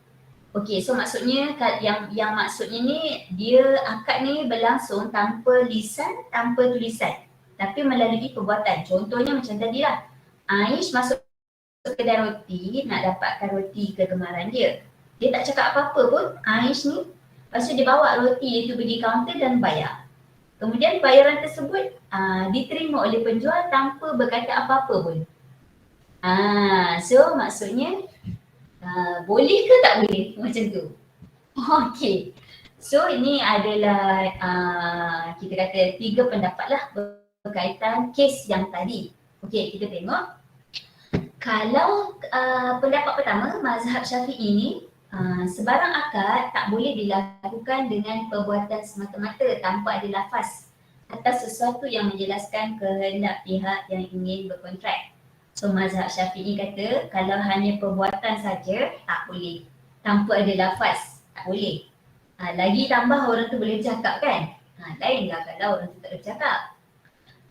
Okey, so maksudnya yang maksudnya ni, dia akad ni berlangsung tanpa lisan, tanpa tulisan. Tapi melalui perbuatan. Contohnya macam tadi lah. Aish masuk kedai roti, nak dapatkan roti kegemaran dia. Dia tak cakap apa-apa pun, Aish ni. Lepas tu dia bawa roti dia tu pergi kaunter dan bayar. Kemudian bayaran tersebut diterima oleh penjual tanpa berkata apa-apa pun. So maksudnya boleh ke tak boleh macam tu? Okey. So ini adalah kita kata 3 pendapat lah berkaitan kes yang tadi. Okey, kita tengok. Kalau pendapat pertama, mazhab Syafi'i ini, sebarang akad tak boleh dilakukan dengan perbuatan semata-mata tanpa ada lafaz atas sesuatu yang menjelaskan kehendak pihak yang ingin berkontrak. So mazhab Syafi'i kata kalau hanya perbuatan saja tak boleh. Tanpa ada lafaz tak boleh. Lagi tambah orang tu boleh cakap kan? Lainlah kalau orang tu tak boleh cakap.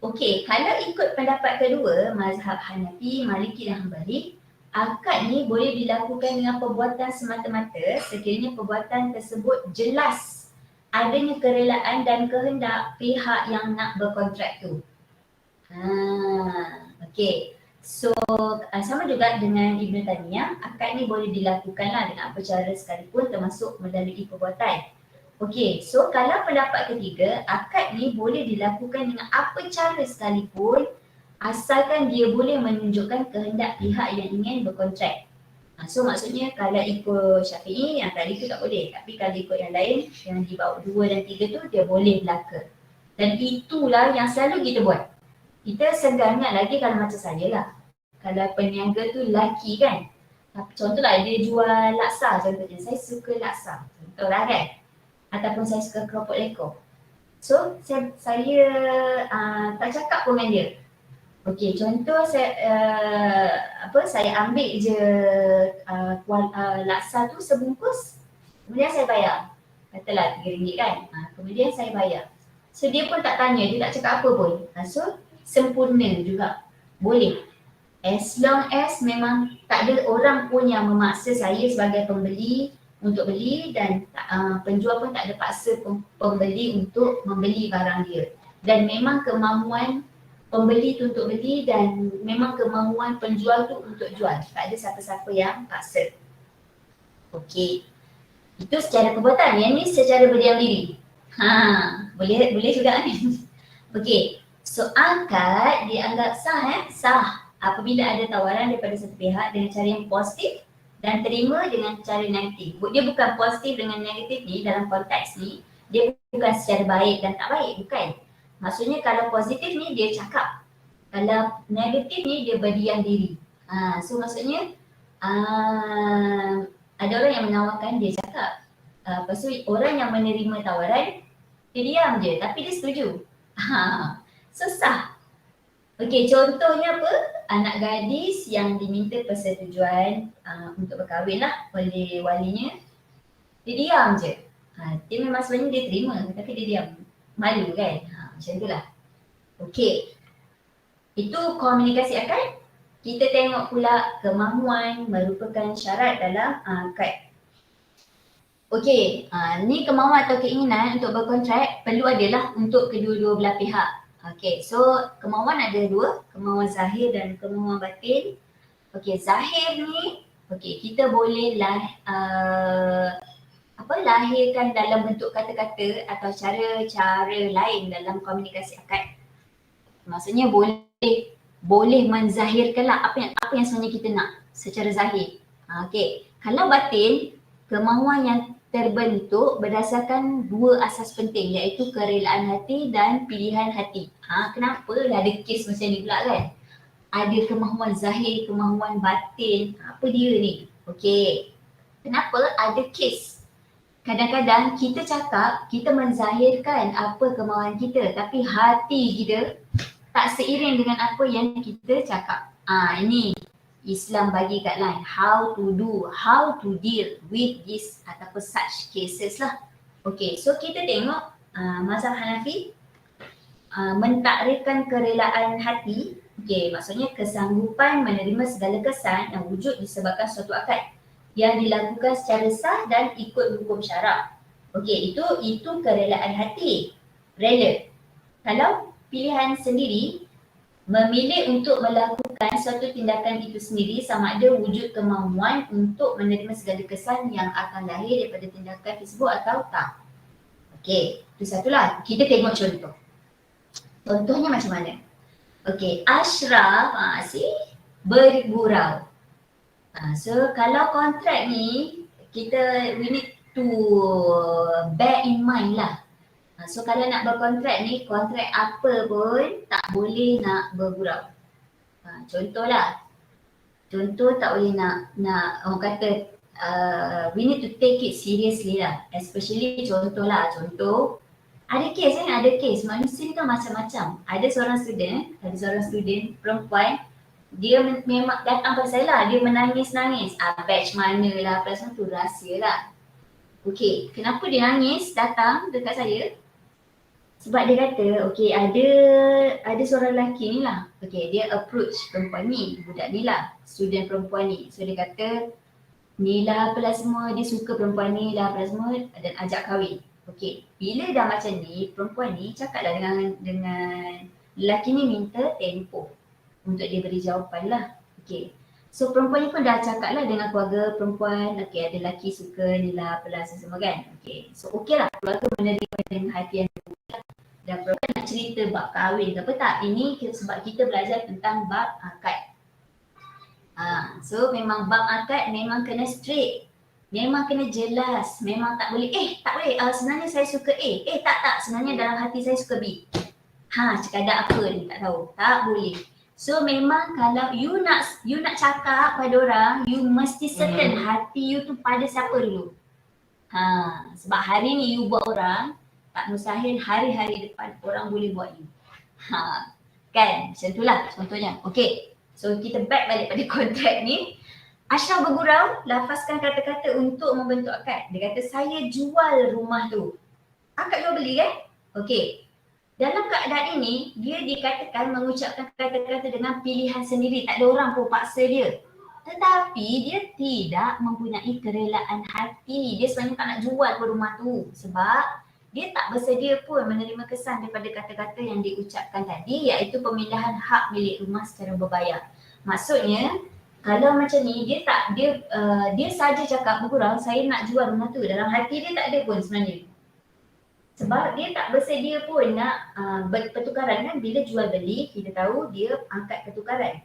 Okey, kalau ikut pendapat kedua, mazhab Hanafi, Maliki dan Hanbali, akad ni boleh dilakukan dengan perbuatan semata-mata sekiranya perbuatan tersebut jelas adanya kerelaan dan kehendak pihak yang nak berkontrak tu. Okey. So sama juga dengan Ibn Taymiyah, akad ni boleh dilakukanlah dengan apa cara sekalipun termasuk melalui perbuatan. Okey, so kalau pendapat ketiga, akad ni boleh dilakukan dengan apa cara sekalipun asalkan dia boleh menunjukkan kehendak pihak yang ingin berkontrak. So maksudnya kalau ikut Syafi'i yang tadi tu tak boleh, tapi kalau ikut yang lain yang di bawah 2 dan 3 tu dia boleh berlaku. Dan itulah yang selalu kita buat. Kita segangan lagi kalau macam saya lah. Kalau peniaga tu lelaki kan. Contohlah dia jual laksa contohnya. Saya suka laksa. Contohlah kan. Ataupun saya suka keropok lekor. So saya tak cakap pun dengan dia. Okey, contoh saya ambil je laksa tu sebungkus. Kemudian saya bayar. Katalah RM3 kan. Kemudian saya bayar. So dia pun tak tanya, dia tak cakap apa pun. So sempurna juga. Boleh. As long as memang tak ada orang pun yang memaksa saya sebagai pembeli untuk beli dan penjual pun tak ada paksa pembeli untuk membeli barang dia. Dan memang kemahuan pembeli tu untuk beli dan memang kemahuan penjual tu untuk jual. Tak ada siapa-siapa yang paksa. Okey. Itu secara perbuatan. Yang ni secara berdiam diri. Boleh juga ni. Okey. So akad dianggap sah sah apabila ada tawaran daripada satu pihak dengan cara yang positif dan terima dengan cara negatif. Dia bukan positif dengan negatif ni dalam konteks ni, dia bukan secara baik dan tak baik, bukan. Maksudnya kalau positif ni dia cakap, kalau negatif ni dia berdiam diri. So maksudnya ada orang yang menawarkan dia cakap. Lepas tu orang yang menerima tawaran dia diam je tapi dia setuju. So sah. Okey, contohnya apa? Anak gadis yang diminta persetujuan untuk berkahwin lah oleh walinya. Dia diam je. Dia memang sebenarnya dia terima tapi dia diam. Malu kan? Macam itulah. Okey. Itu komunikasi akad. Kita tengok pula kemahuan merupakan syarat dalam akad. Okey, ni kemahuan atau keinginan untuk berkontrak perlu adalah untuk kedua-dua belah pihak. Okey, so kemahuan ada dua, kemahuan zahir dan kemahuan batin. Okey, zahir ni, okey kita boleh lahirkan dalam bentuk kata-kata atau cara-cara lain dalam komunikasi akad. Maksudnya boleh menzahirkanlah apa yang sebenarnya kita nak secara zahir. Okey, kalau batin, kemahuan yang terbentuk berdasarkan dua asas penting iaitu kerelaan hati dan pilihan hati. Kenapa ada kes macam ni pula kan? Ada kemahuan zahir, kemahuan batin. Apa dia ni? Okey. Kenapa ada kes? Kadang-kadang kita cakap, kita menzahirkan apa kemahuan kita tapi hati kita tak seiring dengan apa yang kita cakap. Ini Islam bagi guideline how to deal with this ataupun such cases lah. Okay, so kita tengok mazhab Hanafi mentakrifkan kerelaan hati. Okay, maksudnya kesanggupan menerima segala kesan yang wujud disebabkan suatu akad yang dilakukan secara sah dan ikut hukum syarak. Okay, itu kerelaan hati. Rela. Kalau pilihan sendiri, memilih untuk melakukan suatu tindakan itu sendiri sama ada wujud kemahuan untuk menerima segala kesan yang akan lahir daripada tindakan tersebut atau tak. Okey, itu satulah. Kita tengok contoh. Contohnya macam mana? Okey, Ashraf bergurau. So kalau kontrak ni, we need to bear in mind lah. So kalau nak berkontrak ni, kontrak apa pun tak boleh nak bergurau. Contoh tak boleh nak orang kata we need to take it seriously lah. Especially contoh ada kes manusia ni kan macam-macam. Ada seorang student perempuan dia memang datang pada saya lah, dia menangis-nangis. Batch mana lah, perasaan tu rahsia lah. Okey, kenapa dia nangis datang dekat saya? Sebab dia kata, okey, ada seorang lelaki ni lah. Okey, dia approach perempuan ni, budak ni lah, student perempuan ni. So dia kata, ni lah apalah semua, dia suka perempuan ni lah apalah semua dan ajak kahwin. Okey, bila dah macam ni, perempuan ni cakaplah dengan lelaki ni minta tempoh untuk dia beri jawapan lah. Okey, so perempuan ni pun dah cakap lah dengan keluarga perempuan, okey ada lelaki suka ni lah apalah semua kan. Okey, so okey lah keluarga menerima dengan hati yang terbuka. Dan perempuan nak cerita bab kahwin ke apa tak, ini sebab kita belajar tentang bab akad. So memang bab akad memang kena straight, memang kena jelas, memang tak boleh tak boleh sebenarnya saya suka tak sebenarnya dalam hati saya suka B. Cakap apa ni tak tahu, tak boleh. So memang kalau you nak cakap pada orang, you mesti certain hati you tu pada siapa dulu. Sebab hari ni you buat orang, tak mustahil hari-hari depan orang boleh buat you. Kan, macam itulah contohnya. Okay, so kita back balik pada kontrak ni. Ashraf bergurau, lafazkan kata-kata untuk membentuk akad. Dia kata saya jual rumah tu. Akad jual beli kan? Okay, dalam keadaan ini dia dikatakan mengucapkan kata-kata dengan pilihan sendiri. Tak ada orang pun paksa dia. Tetapi dia tidak mempunyai kerelaan hati. Dia sebenarnya tak nak jual pun rumah tu. Sebab dia tak bersedia pun menerima kesan daripada kata-kata yang diucapkan tadi, iaitu pemindahan hak milik rumah secara berbayar. Maksudnya kalau macam ni dia saja cakap bergurau saya nak jual rumah tu, dalam hati dia tak ada pun sebenarnya. Sebab dia tak bersedia pun nak pertukaran kan. Bila jual beli kita tahu dia angkat pertukaran.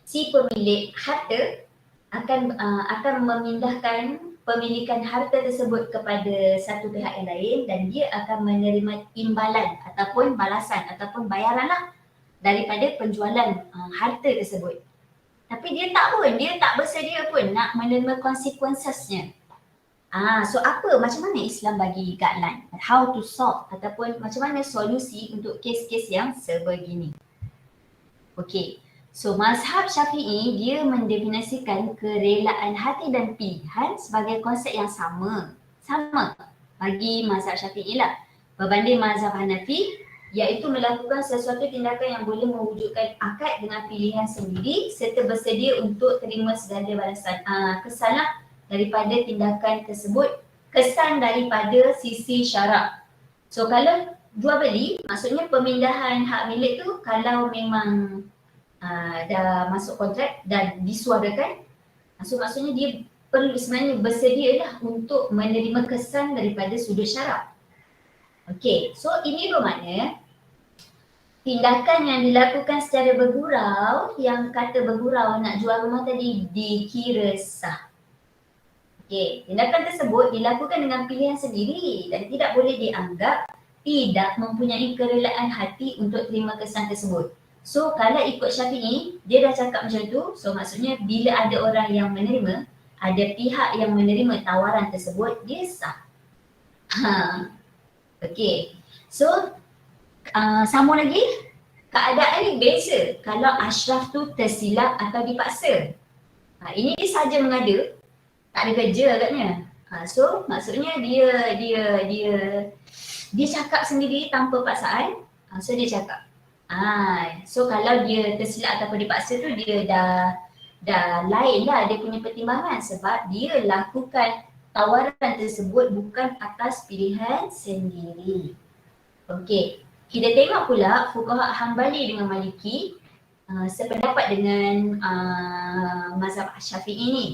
Si pemilik harta akan memindahkan pemilikan harta tersebut kepada satu pihak yang lain dan dia akan menerima imbalan ataupun balasan ataupun bayaran lah daripada penjualan harta tersebut. Tapi dia tak bersedia pun nak menerima konsekuensesnya. So macam mana Islam bagi guideline how to solve ataupun macam mana solusi untuk kes-kes yang sebegini. Okey, so mazhab Syafi'i dia mendefinisikan kerelaan hati dan pilihan sebagai konsep yang sama bagi mazhab Syafi'i lah berbanding mazhab Hanafi, iaitu melakukan sesuatu tindakan yang boleh mewujudkan akad dengan pilihan sendiri serta bersedia untuk terima segala balasan kesan lah daripada tindakan tersebut, kesan daripada sisi syarak. So kalau jual beli, maksudnya pemindahan hak milik tu kalau memang dah masuk kontrak dan disuarakan, so maksudnya dia perlu sebenarnya bersedia lah untuk menerima kesan daripada sudut syarak. Okey, so ini bermakna tindakan yang dilakukan secara bergurau, yang kata bergurau nak jual rumah tadi dikira sah. Okey, tindakan tersebut dilakukan dengan pilihan sendiri dan tidak boleh dianggap tidak mempunyai kerelaan hati untuk terima kesan tersebut. So kalau ikut Syafi'i, dia dah cakap macam tu, so maksudnya bila ada orang yang menerima, ada pihak yang menerima tawaran tersebut, dia sah. Okey, so sambung lagi, keadaan ni biasa kalau Ashraf tu tersilap atau dipaksa. Ini dia saja mengada, tak ada kerja agaknya. So maksudnya dia cakap sendiri tanpa paksaan. So dia cakap. So kalau dia tersilap ataupun dipaksa tu dia dah lain lah dia punya pertimbangan sebab dia lakukan tawaran tersebut bukan atas pilihan sendiri. Okey, kita tengok pula fuqaha Hambali dengan Maliki sependapat dengan mazhab Syafi'i ni.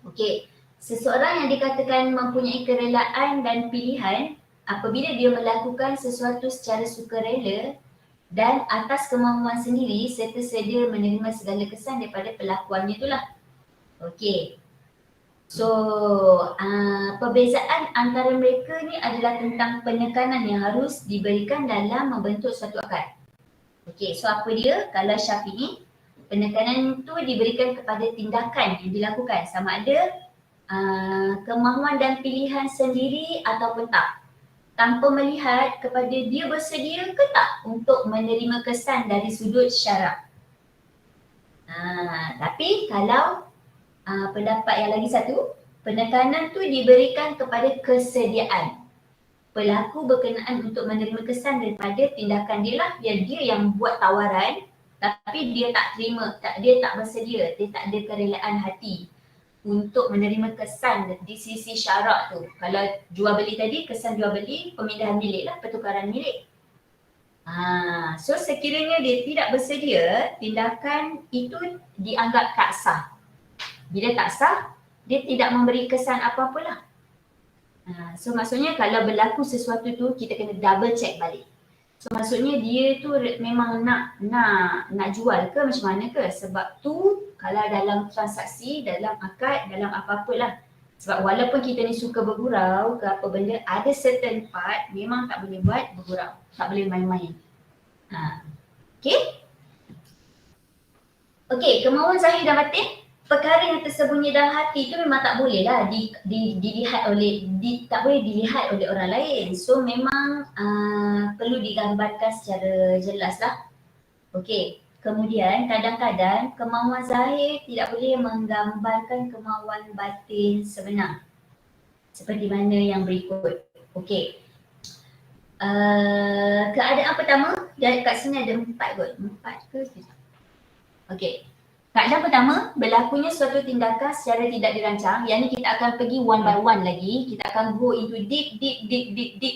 Okey, seseorang yang dikatakan mempunyai kerelaan dan pilihan apabila dia melakukan sesuatu secara sukarela dan atas kemampuan sendiri serta sedia menerima segala kesan daripada pelakuannya itulah. Okey. So, perbezaan antara mereka ni adalah tentang penekanan yang harus diberikan dalam membentuk suatu akad. Okey, so apa dia? Kalau Syafi'i, penekanan itu diberikan kepada tindakan yang dilakukan sama ada kemahuan dan pilihan sendiri ataupun tak, tanpa melihat kepada dia bersedia ke tak untuk menerima kesan dari sudut syarak. Tapi kalau pendapat yang lagi satu, penekanan tu diberikan kepada kesediaan pelaku berkenaan untuk menerima kesan daripada tindakan dia lah. Dia yang buat tawaran tapi dia tak terima, dia tak bersedia, dia tak ada kerelaan hati untuk menerima kesan di sisi syarak tu. Kalau jual beli tadi, kesan jual beli, pemindahan milik lah, pertukaran milik. So sekiranya dia tidak bersedia, tindakan itu dianggap tak sah. Bila tak sah, dia tidak memberi kesan apa-apa lah. So maksudnya kalau berlaku sesuatu tu, kita kena double check balik. So maksudnya dia tu memang nak jual ke macam mana ke? Sebab tu kalau dalam transaksi, dalam akad, dalam apa-apa lah. Sebab walaupun kita ni suka bergurau ke apa benda, ada certain part memang tak boleh buat bergurau. Tak boleh main-main. Okay, kemauan zahir dan batin. Perkara yang tersembunyi dalam hati tu memang tak boleh lah dilihat oleh, tak boleh dilihat oleh orang lain. So memang perlu digambarkan secara jelas lah. Okay, kemudian kadang-kadang kemauan zahir tidak boleh menggambarkan kemauan batin sebenar. Seperti mana yang berikut. Okay. Keadaan pertama, kat sini ada 4 kot. 4 ke? Okay. Keadaan pertama, berlakunya suatu tindakan secara tidak dirancang. Yang ni kita akan pergi one by one lagi. Kita akan go into deep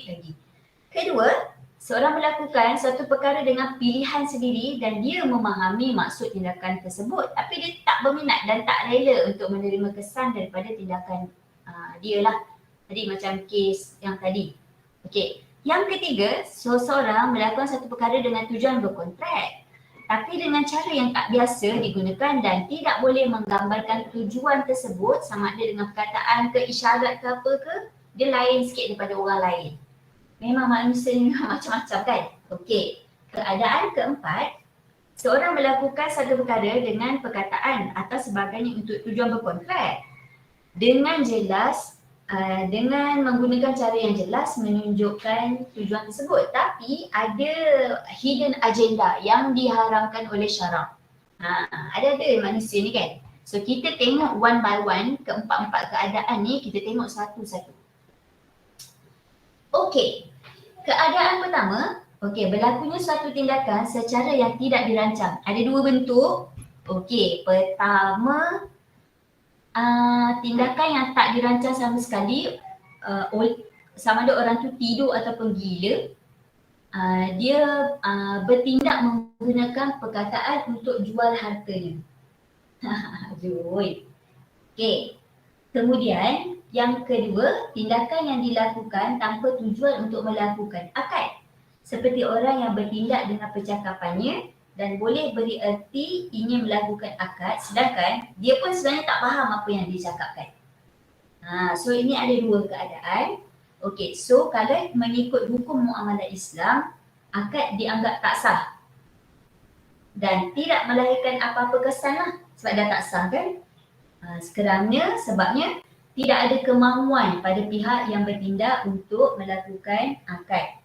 lagi. Kedua, seorang melakukan suatu perkara dengan pilihan sendiri dan dia memahami maksud tindakan tersebut. Tapi dia tak berminat dan tak rela untuk menerima kesan daripada tindakan dia lah. Tadi macam kes yang tadi. Okay. Yang ketiga, seseorang melakukan satu perkara dengan tujuan berkontrak. Tapi dengan cara yang tak biasa digunakan dan tidak boleh menggambarkan tujuan tersebut sama ada dengan perkataan ke isyarat ke apa ke, dia lain sikit daripada orang lain. Memang manusia ni macam-macam kan? Okey. Keadaan keempat, seorang melakukan satu perkara dengan perkataan atau sebagainya untuk tujuan berkontrak. Dengan jelas, dengan menggunakan cara yang jelas menunjukkan tujuan tersebut, tapi ada hidden agenda yang diharamkan oleh syarak. Ada manusia ni kan. So kita tengok one by one, keempat-empat keadaan ni kita tengok satu-satu. Okey. Keadaan pertama, berlakunya suatu tindakan secara yang tidak dirancang. Ada 2 bentuk. Okey, pertama, tindakan yang tak dirancang sama sekali, sama ada orang tu tidur ataupun gila, dia bertindak menggunakan perkataan untuk jual hartanya. Okay. Kemudian yang kedua, tindakan yang dilakukan tanpa tujuan untuk melakukan akad. Seperti orang yang bertindak dengan percakapannya dan boleh beri erti ingin melakukan akad sedangkan dia pun sebenarnya tak faham apa yang dia cakapkan. So ini ada 2 keadaan. Okey, so kalau mengikut hukum muamalah Islam, akad dianggap tak sah dan tidak melahirkan apa-apa kesan lah sebab dah tak sah kan. Sebabnya tidak ada kemahuan pada pihak yang bertindak untuk melakukan akad.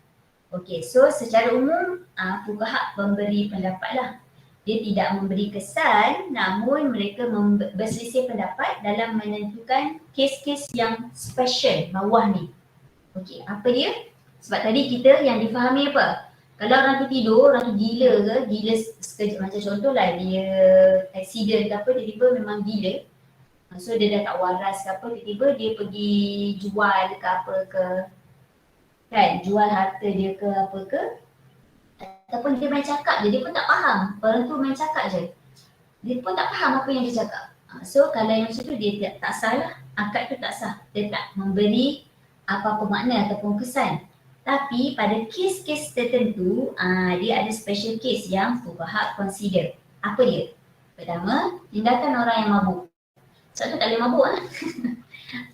Okey, so secara umum fuqaha memberi pendapat lah. Dia tidak memberi kesan namun mereka berselisih pendapat dalam menentukan kes-kes yang special bawah ni. Okey, apa dia? Sebab tadi kita yang difahami apa? Kalau orang tu tidur, orang tu gila ke, gila sekejap macam contohlah dia accident ke apa, tiba-tiba memang gila. So dia dah tak waras ke apa, tiba-tiba dia pergi jual ke apa ke. Kan, jual harta dia ke apa ke, ataupun dia main cakap je, dia pun tak faham. Orang tu main cakap je, dia pun tak faham apa yang dia cakap. So kalau yang macam tu dia tak sah lah, akad tu tak sah. Dia tak memberi apa-apa makna ataupun kesan. Tapi pada kes-kes tertentu, dia ada special case yang fuqaha consider. Apa dia? Pertama, tindakan orang yang mabuk. Sebab tu tak boleh mabuk lah.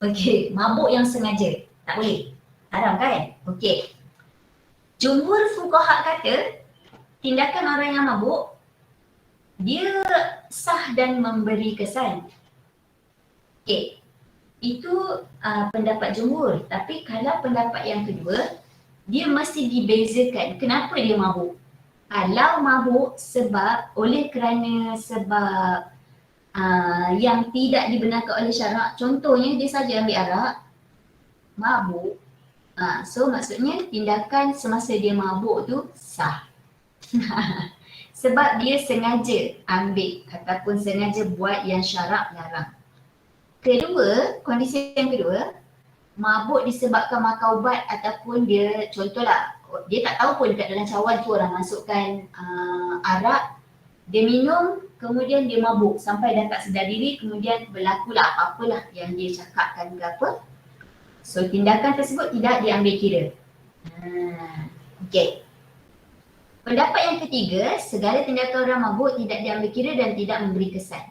Okey, mabuk yang sengaja, tak boleh. Haram kan? Okey. Jumhur fuqaha kata tindakan orang yang mabuk dia sah dan memberi kesan. Okey. Itu pendapat jumhur. Tapi kalau pendapat yang kedua, dia mesti dibezakan kenapa dia mabuk. Kalau mabuk oleh kerana sebab yang tidak dibenarkan oleh syarak, contohnya dia saja ambil arak, mabuk. So maksudnya tindakan semasa dia mabuk tu sah. Sebab dia sengaja ambil ataupun sengaja buat yang syarak larang. Kedua, kondisi yang kedua, mabuk disebabkan makan ubat ataupun dia, contohlah, dia tak tahu pun kat dalam cawan tu orang masukkan arak, dia minum, kemudian dia mabuk sampai dah tak sedar diri, kemudian berlakulah apa-apalah yang dia cakapkan ke apa. So tindakan tersebut tidak diambil kira. Okey. Pendapat yang ketiga, segala tindakan orang mabuk tidak diambil kira dan tidak memberi kesan.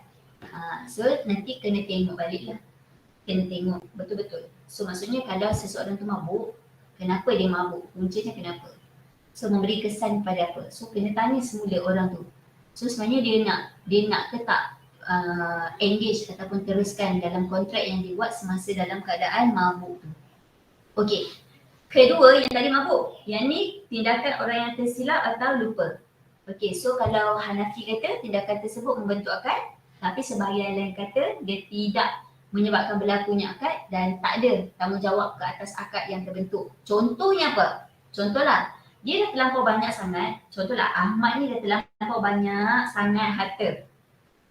So nanti kena tengok balik lah. Kena tengok betul-betul. So maksudnya kalau seseorang tu mabuk, kenapa dia mabuk? Puncanya kenapa? So memberi kesan pada apa? So kena tanya semula orang tu. So sebenarnya dia nak ke tak engage ataupun teruskan dalam kontrak yang dibuat semasa dalam keadaan mabuk tu. Okey. Kedua yang tadi mabuk. Yang ni tindakan orang yang tersilap atau lupa. Okey, so kalau Hanafi kata tindakan tersebut membentuk akad, tapi sebahagian lain kata dia tidak menyebabkan berlakunya akad dan tak ada tanggungjawab ke atas akad yang terbentuk. Contohnya apa? Contohlah, dia dah terlampau banyak sangat, contohlah Ahmad ni dah terlampau banyak sangat harta.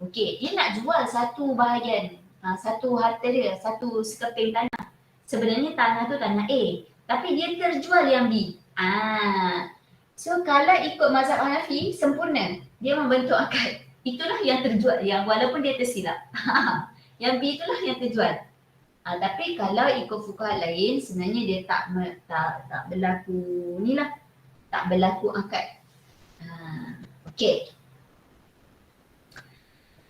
Okey, dia nak jual satu bahagian, satu harta dia, satu sekeping tanah. Sebenarnya tanah tu tanah A, tapi dia terjual yang B. So kalau ikut mazhab Hanafi, sempurna. Dia membentuk akad. Itulah yang terjual, yang walaupun dia tersilap. Yang B itulah yang terjual. Tapi kalau ikut fuqaha lain, sebenarnya dia tak berlaku ni lah. Tak berlaku akad. Okey.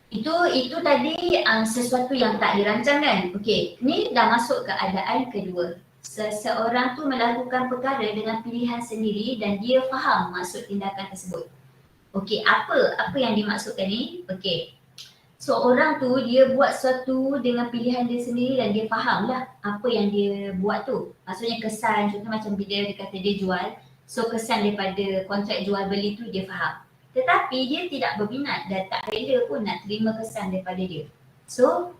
Itu tadi sesuatu yang tak dirancangkan. Okey, ni dah masuk keadaan kedua. Seseorang tu melakukan perkara dengan pilihan sendiri dan dia faham maksud tindakan tersebut. Okey, apa yang dimaksudkan ni? Okey. So orang tu dia buat sesuatu dengan pilihan dia sendiri dan dia faham lah apa yang dia buat tu. Maksudnya kesan, contoh macam bila dia kata dia jual, so kesan daripada kontrak jual beli tu dia faham. Tetapi dia tidak berminat dan tak rela pun nak terima kesan daripada dia. So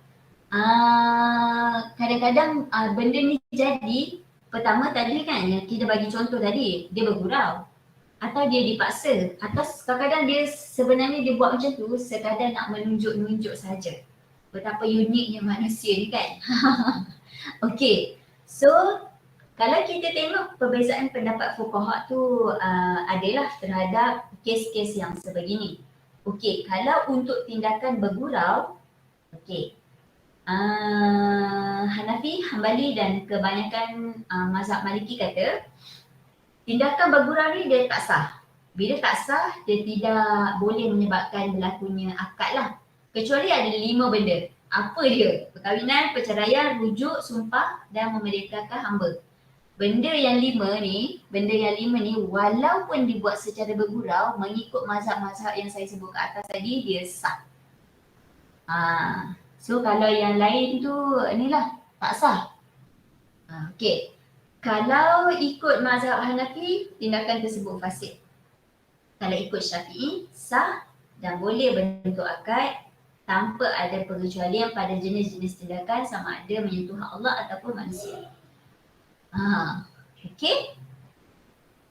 kadang-kadang benda ni jadi, pertama tadi kan yang kita bagi contoh tadi, dia bergurau atau dia dipaksa atau kadang-kadang dia sebenarnya dia buat macam tu sekadar nak menunjuk-nunjuk saja. Betapa uniknya manusia ni kan. Okey, so kalau kita tengok perbezaan pendapat fuqaha tu adalah terhadap kes-kes yang sebegini. Okey, kalau untuk tindakan bergurau, okey, Hanafi, Hambali dan kebanyakan mazhab Maliki kata tindakan bergurau ni dia tak sah. Bila tak sah, dia tidak boleh menyebabkan berlakunya akad lah. Kecuali ada 5 benda. Apa dia? Perkahwinan, perceraian, rujuk, sumpah dan memerdekakan hamba. Benda yang 5 ni walaupun dibuat secara bergurau mengikut mazhab-mazhab yang saya sebut ke atas tadi, dia sah. So kalau yang lain tu inilah tak sah. Okey. Kalau ikut mazhab Hanafi, tindakan tersebut fasid. Kalau ikut Syafi'i, sah dan boleh bentuk akad tanpa ada pengecualian pada jenis-jenis tindakan sama ada menyentuh hak Allah ataupun manusia. Okey.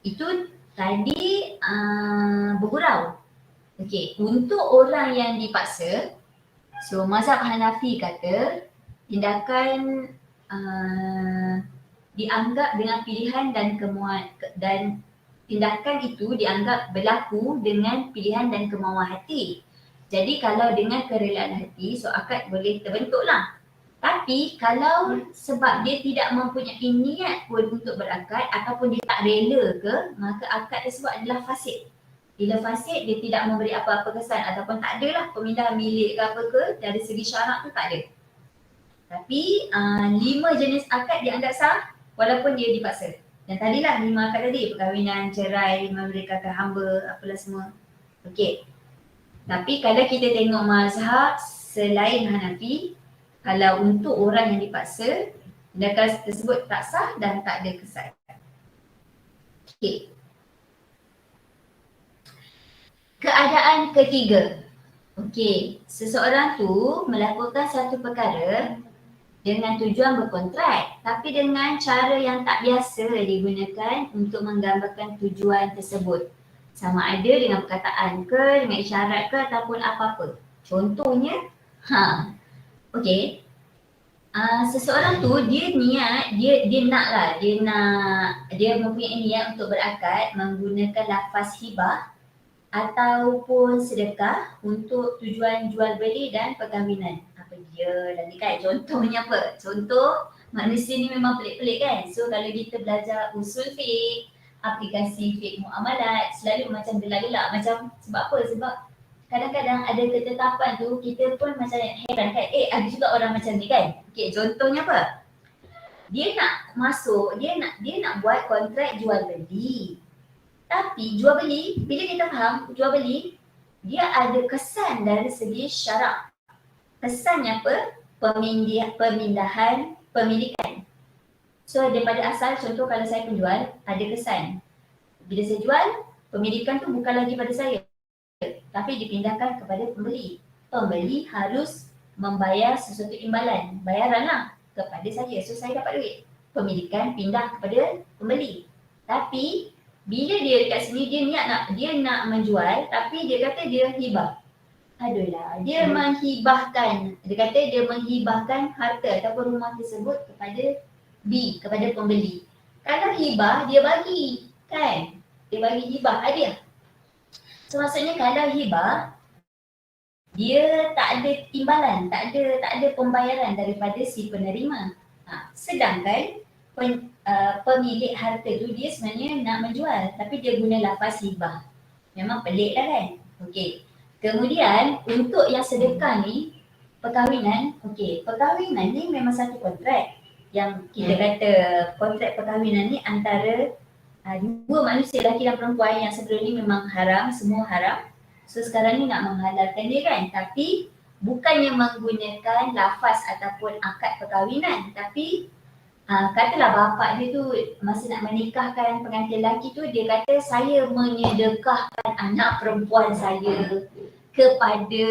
Itu tadi bergurau. Okey, untuk orang yang dipaksa, so mazhab Hanafi kata tindakan dianggap dengan pilihan dan tindakan itu dianggap berlaku dengan pilihan dan kemauan hati. Jadi kalau dengan kerelaan hati, so akad boleh terbentuklah. Tapi kalau sebab dia tidak mempunyai niat pun untuk berakad ataupun dia tak rela ke, maka akad tersebut adalah fasid. Bila fasid, dia tidak memberi apa-apa kesan ataupun tak adalah pemindahan milik ke apa ke, dari segi syarak tu tak ada. Tapi 5 jenis akad dianggap sah walaupun dia dipaksa. Dan tadilah 5 akad tadi, perkahwinan, cerai, memerdekakan hamba, apalah semua. Okey. Tapi kalau kita tengok mazhab selain Hanafi, kalau untuk orang yang dipaksa, tindakan tersebut tak sah dan tak ada kesan. Okey. Keadaan ketiga. Okey, seseorang tu melakukan satu perkara dengan tujuan berkontrak tapi dengan cara yang tak biasa digunakan untuk menggambarkan tujuan tersebut. Sama ada dengan perkataan ke, dengan isyarat ke ataupun apa-apa. Contohnya, okey, seseorang tu dia niat, dia mempunyai niat untuk berakad menggunakan lafaz hibah ataupun sedekah untuk tujuan jual beli dan perkahwinan. Apa dia tadi kan? Contohnya apa? Contoh manusia ni memang pelik-pelik kan? So kalau kita belajar usul fiqh, aplikasi fiqh muamalat, selalu macam gelak-gelak. Macam sebab apa? Sebab kadang-kadang ada ketetapan tu kita pun macam heran kan? Ada juga orang macam ni kan? Okay, contohnya apa? Dia nak masuk, dia nak buat kontrak jual beli. Tapi jual beli, bila kita faham jual beli, dia ada kesan dari segi syarak. Kesannya apa? Pemindahan pemilikan. So daripada asal, contoh kalau saya penjual, ada kesan. Bila saya jual, pemilikan tu bukan lagi pada saya, tapi dipindahkan kepada pembeli. Pembeli harus membayar sesuatu imbalan, bayaran lah kepada saya. So saya dapat duit. Pemilikan pindah kepada pembeli. Tapi bila dia dekat sini dia nak menjual tapi dia kata dia hibah. Aduhlah, dia menghibahkan. Dia kata dia menghibahkan harta ataupun rumah tersebut kepada B, kepada pembeli. Kalau hibah dia bagi, kan? Dia bagi hibah, hadiah. So maksudnya kalau hibah dia tak ada timbalan, tak ada pembayaran daripada si penerima. Sedangkan pemilik harta tu dia sebenarnya nak menjual tapi dia guna lafaz hibah. Memang pelik lah kan? Okey. Kemudian untuk yang sedekah ni, perkahwinan, okey, perkahwinan ni memang satu kontrak yang kita kata kontrak perkahwinan ni antara dua manusia, lelaki dan perempuan yang sebelum ni memang haram, semua haram. So sekarang ni nak menghalalkan dia kan, tapi bukannya menggunakan lafaz ataupun akad perkahwinan, tapi katalah bapak dia tu masa nak menikahkan pengantin lelaki tu, dia kata saya menyedekahkan anak perempuan saya kepada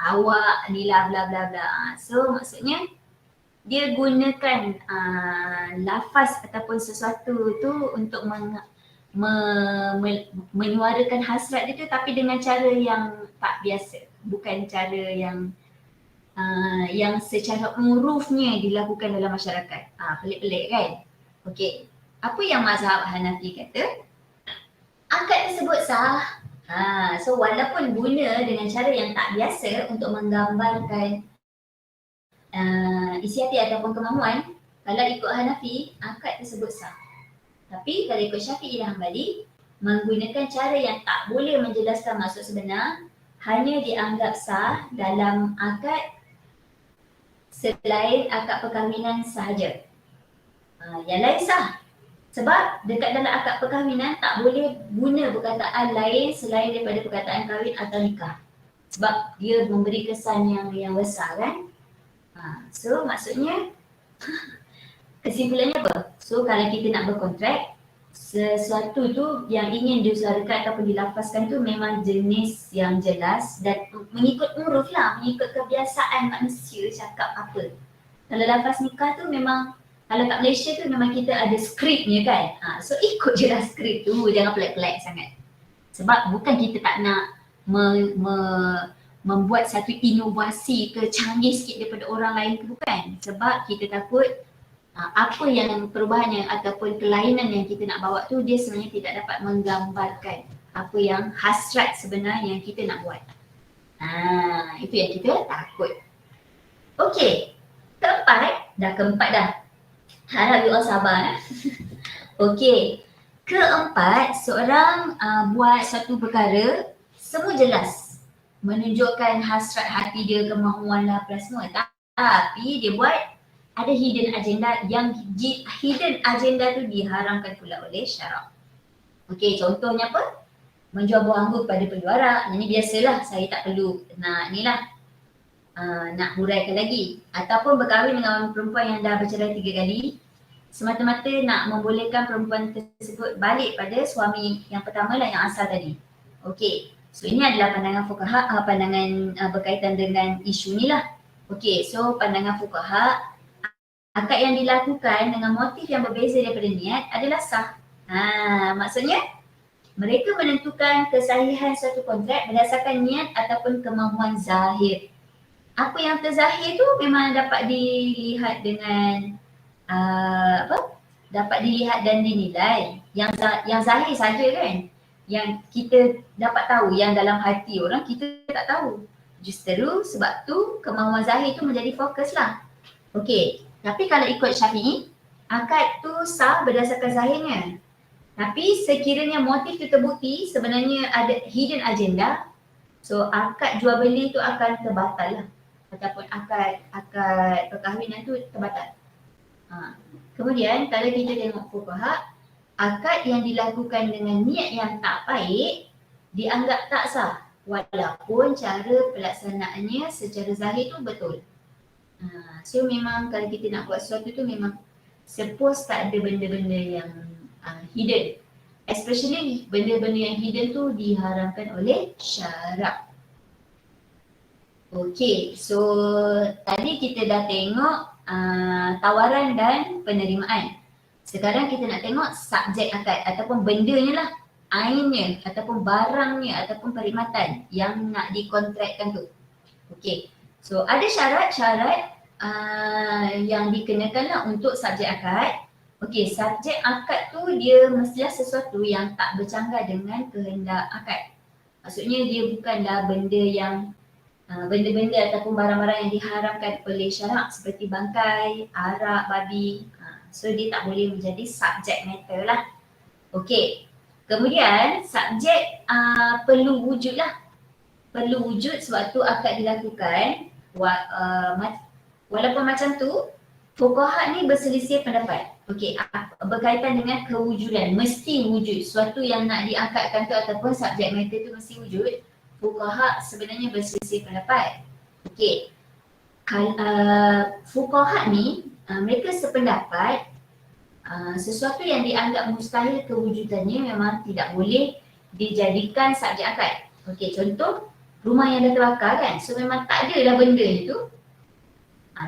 awak ni lah bla bla bla. So maksudnya dia gunakan lafaz ataupun sesuatu tu untuk menyuarakan hasrat dia tu, tapi dengan cara yang tak biasa, bukan cara yang secara urufnya dilakukan dalam masyarakat. Pelik-pelik kan? Okey. Apa yang mazhab Hanafi kata? Akad tersebut sah. So walaupun guna dengan cara yang tak biasa untuk menggambarkan isi hati ataupun kemahuan, kalau ikut Hanafi, akad tersebut sah. Tapi kalau ikut Syafi'i dan Hanbali, menggunakan cara yang tak boleh menjelaskan maksud sebenar, hanya dianggap sah dalam akad selain akad perkahwinan sahaja. Yang lain sah. Sebab dekat dalam akad perkahwinan tak boleh guna perkataan lain selain daripada perkataan kahwin atau nikah. Sebab dia memberi kesan yang besar kan. So maksudnya kesimpulannya apa? So kalau kita nak berkontrak, sesuatu tu yang ingin disuarakan ataupun dilafazkan tu memang jenis yang jelas dan mengikut uruf lah, mengikut kebiasaan manusia cakap apa. Kalau lafaz nikah tu memang, kalau kat Malaysia tu memang kita ada skripnya kan. So ikut je lah skrip tu, jangan pelik-pelik sangat. Sebab bukan kita tak nak membuat satu inovasi ke canggih sikit daripada orang lain ke, bukan. Sebab kita takut apa yang perubahan yang ataupun kelainan yang kita nak bawa tu dia sebenarnya tidak dapat menggambarkan apa yang hasrat sebenar yang kita nak buat. Itu yang kita takut. Okey, keempat dah. Harap you all sabar. Okey, keempat, seorang buat satu perkara, semua jelas, menunjukkan hasrat hati dia, kemahuan lah, plus semua. Tapi dia buat ada hidden agenda, yang hidden agenda tu diharamkan pula oleh syarak. Okey, contohnya apa? Menjual buah anggur kepada penjuara. Ini biasalah, saya tak perlu nak nak huraikan lagi. Ataupun berkahwin dengan perempuan yang dah bercerai 3 kali, semata-mata nak membolehkan perempuan tersebut balik pada suami yang pertama lah, yang asal tadi. Okey, So ini adalah pandangan fuqaha, pandangan berkaitan dengan isu ni lah. Okey, so pandangan fuqaha, akad yang dilakukan dengan motif yang berbeza daripada niat adalah sah. Maksudnya mereka menentukan kesahihan suatu kontrak berdasarkan niat ataupun kemahuan zahir. Apa yang terzahir tu memang dapat dilihat dengan dapat dilihat dan dinilai. Yang zahir saja kan, yang kita dapat tahu, yang dalam hati orang kita tak tahu. Justeru sebab tu kemahuan zahir tu menjadi fokus lah. Okey, tapi kalau ikut Syafi'i, akad tu sah berdasarkan zahirnya. Tapi sekiranya motif tu terbukti sebenarnya ada hidden agenda, so akad jual beli tu akan terbatal lah. Ataupun akad perkahwinan tu terbatal. Kemudian kalau kita tengok fuqaha, akad yang dilakukan dengan niat yang tak baik dianggap tak sah walaupun cara pelaksanaannya secara zahir tu betul. So memang kalau kita nak buat sesuatu tu memang suppose tak ada benda-benda yang hidden. Especially benda-benda yang hidden tu diharamkan oleh syarak. Okay, so tadi kita dah tengok tawaran dan penerimaan. Sekarang kita nak tengok subjek akad ataupun bendanya lah, ainnya ataupun barangnya ataupun perkhidmatan yang nak dikontrakkan tu. Okay, so ada syarat-syarat yang dikenakan lah untuk subjek akad. Okay, subjek akad tu dia mestilah sesuatu yang tak bercanggah dengan kehendak akad. Maksudnya dia bukanlah benda yang benda-benda ataupun barang-barang yang diharamkan oleh syarak seperti bangkai, arak, babi. So dia tak boleh menjadi subject matter lah. Okey. Kemudian subjek perlu wujud lah. Perlu wujud sebab tu akad dilakukan. Walaupun macam tu, fuqaha ni berselisih pendapat. Okey, berkaitan dengan kewujudan. Mesti wujud. Suatu yang nak diangkatkan tu ataupun subject matter tu mesti wujud. Fuqaha sebenarnya berselisih pendapat. Okey. Fuqaha ni mereka sependapat sesuatu yang dianggap mustahil kewujudannya memang tidak boleh dijadikan subjek akad. Okey, contoh rumah yang dah terbakar kan, so memang tak ada dah benda itu.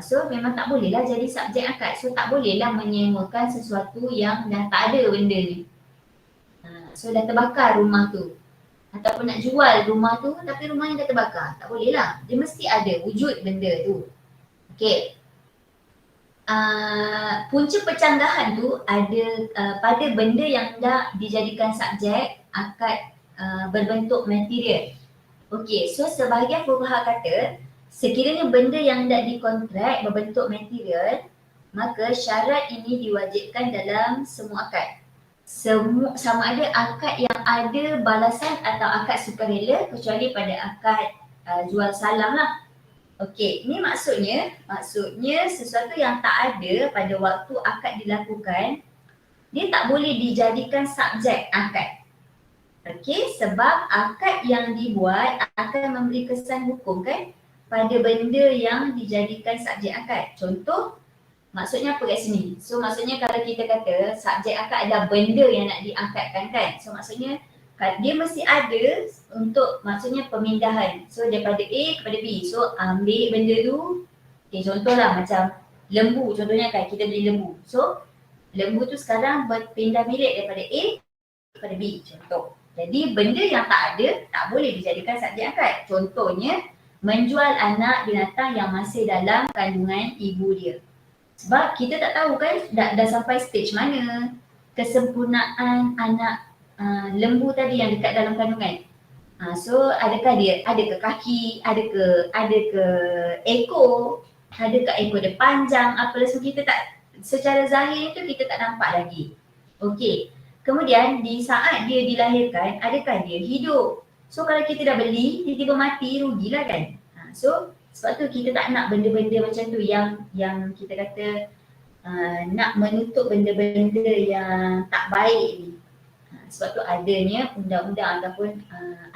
So memang tak bolehlah jadi subjek akad. So tak bolehlah menyewakan sesuatu yang dah tak ada benda ni. So dah terbakar rumah tu, ataupun nak jual rumah tu tapi rumahnya dah terbakar, tak bolehlah. Dia mesti ada wujud benda tu. Okey. Punca pencanggahan tu ada pada benda yang dah dijadikan subjek akad berbentuk material. Okey, so sebahagian fuqaha kata sekiranya benda yang dah dikontrak berbentuk material, maka syarat ini diwajibkan dalam semua akad. Sama ada akad yang ada balasan atau akad sukarela, kecuali pada akad jual salam lah. Okey, ini maksudnya sesuatu yang tak ada pada waktu akad dilakukan, dia tak boleh dijadikan subjek akad. Okey, sebab akad yang dibuat akan memberi kesan hukum kan pada benda yang dijadikan subjek akad. Contoh, maksudnya apa kat sini? So maksudnya kalau kita kata subjek akad adalah benda yang nak diangkatkan kan. So maksudnya dia mesti ada untuk maksudnya pemindahan. So daripada A kepada B. So ambil benda tu. Okay, contohlah macam lembu contohnya kan, kita beli lembu. So lembu tu sekarang berpindah milik daripada A kepada B contoh. Jadi benda yang tak ada tak boleh dijadikan subjek akad. Contohnya menjual anak binatang yang masih dalam kandungan ibu dia. Sebab kita tak tahu kan dah sampai stage mana kesempurnaan anak lembu tadi yang dekat dalam kandungan. So adakah dia ada ke kaki, ada ke ekor, adakah ekor dia panjang, apalah, so kita tak, secara zahir tu kita tak nampak lagi. Okey. Kemudian di saat dia dilahirkan, adakah dia hidup? So kalau kita dah beli, tiba-tiba mati, rugilah kan. So sebab tu kita tak nak benda-benda macam tu yang kita kata nak menutup benda-benda yang tak baik ni. Sebab tu adanya undang-undang ataupun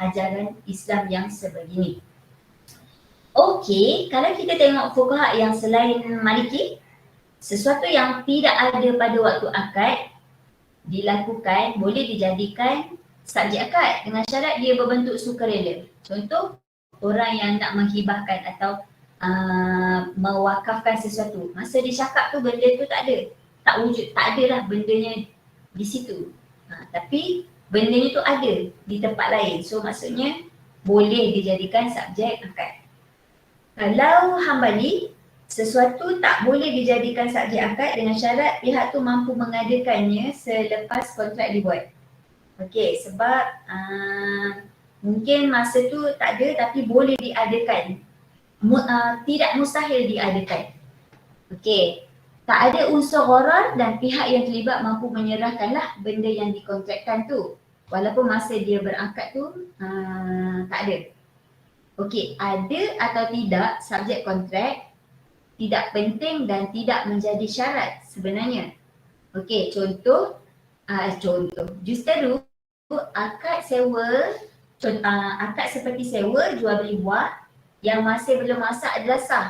ajaran Islam yang sebegini. Okey, kalau kita tengok fuqaha yang selain Maliki, sesuatu yang tidak ada pada waktu akad dilakukan boleh dijadikan subjek akad dengan syarat dia berbentuk sukarela. Contoh, orang yang nak menghibahkan atau mewakafkan sesuatu. Masa dia cakap tu benda tu tak ada. Tak wujud, tak ada lah bendanya di situ. Tapi bendanya tu ada di tempat lain. So maksudnya boleh dijadikan subjek akad. Kalau hambali, sesuatu tak boleh dijadikan subjek akad dengan syarat pihak tu mampu mengadakannya selepas kontrak dibuat. Okey, sebab mungkin masa tu tak ada tapi boleh diadakan. Tidak mustahil diadakan. Okey, tak ada unsur gharar dan pihak yang terlibat mampu menyerahkanlah benda yang dikontrakkan tu. Walaupun masa dia berangkat tu tak ada. Okey, ada atau tidak subjek kontrak tidak penting dan tidak menjadi syarat sebenarnya. Okey, contoh justeru akad sewa, akad seperti sewa jual beli buah yang masih belum masak adalah sah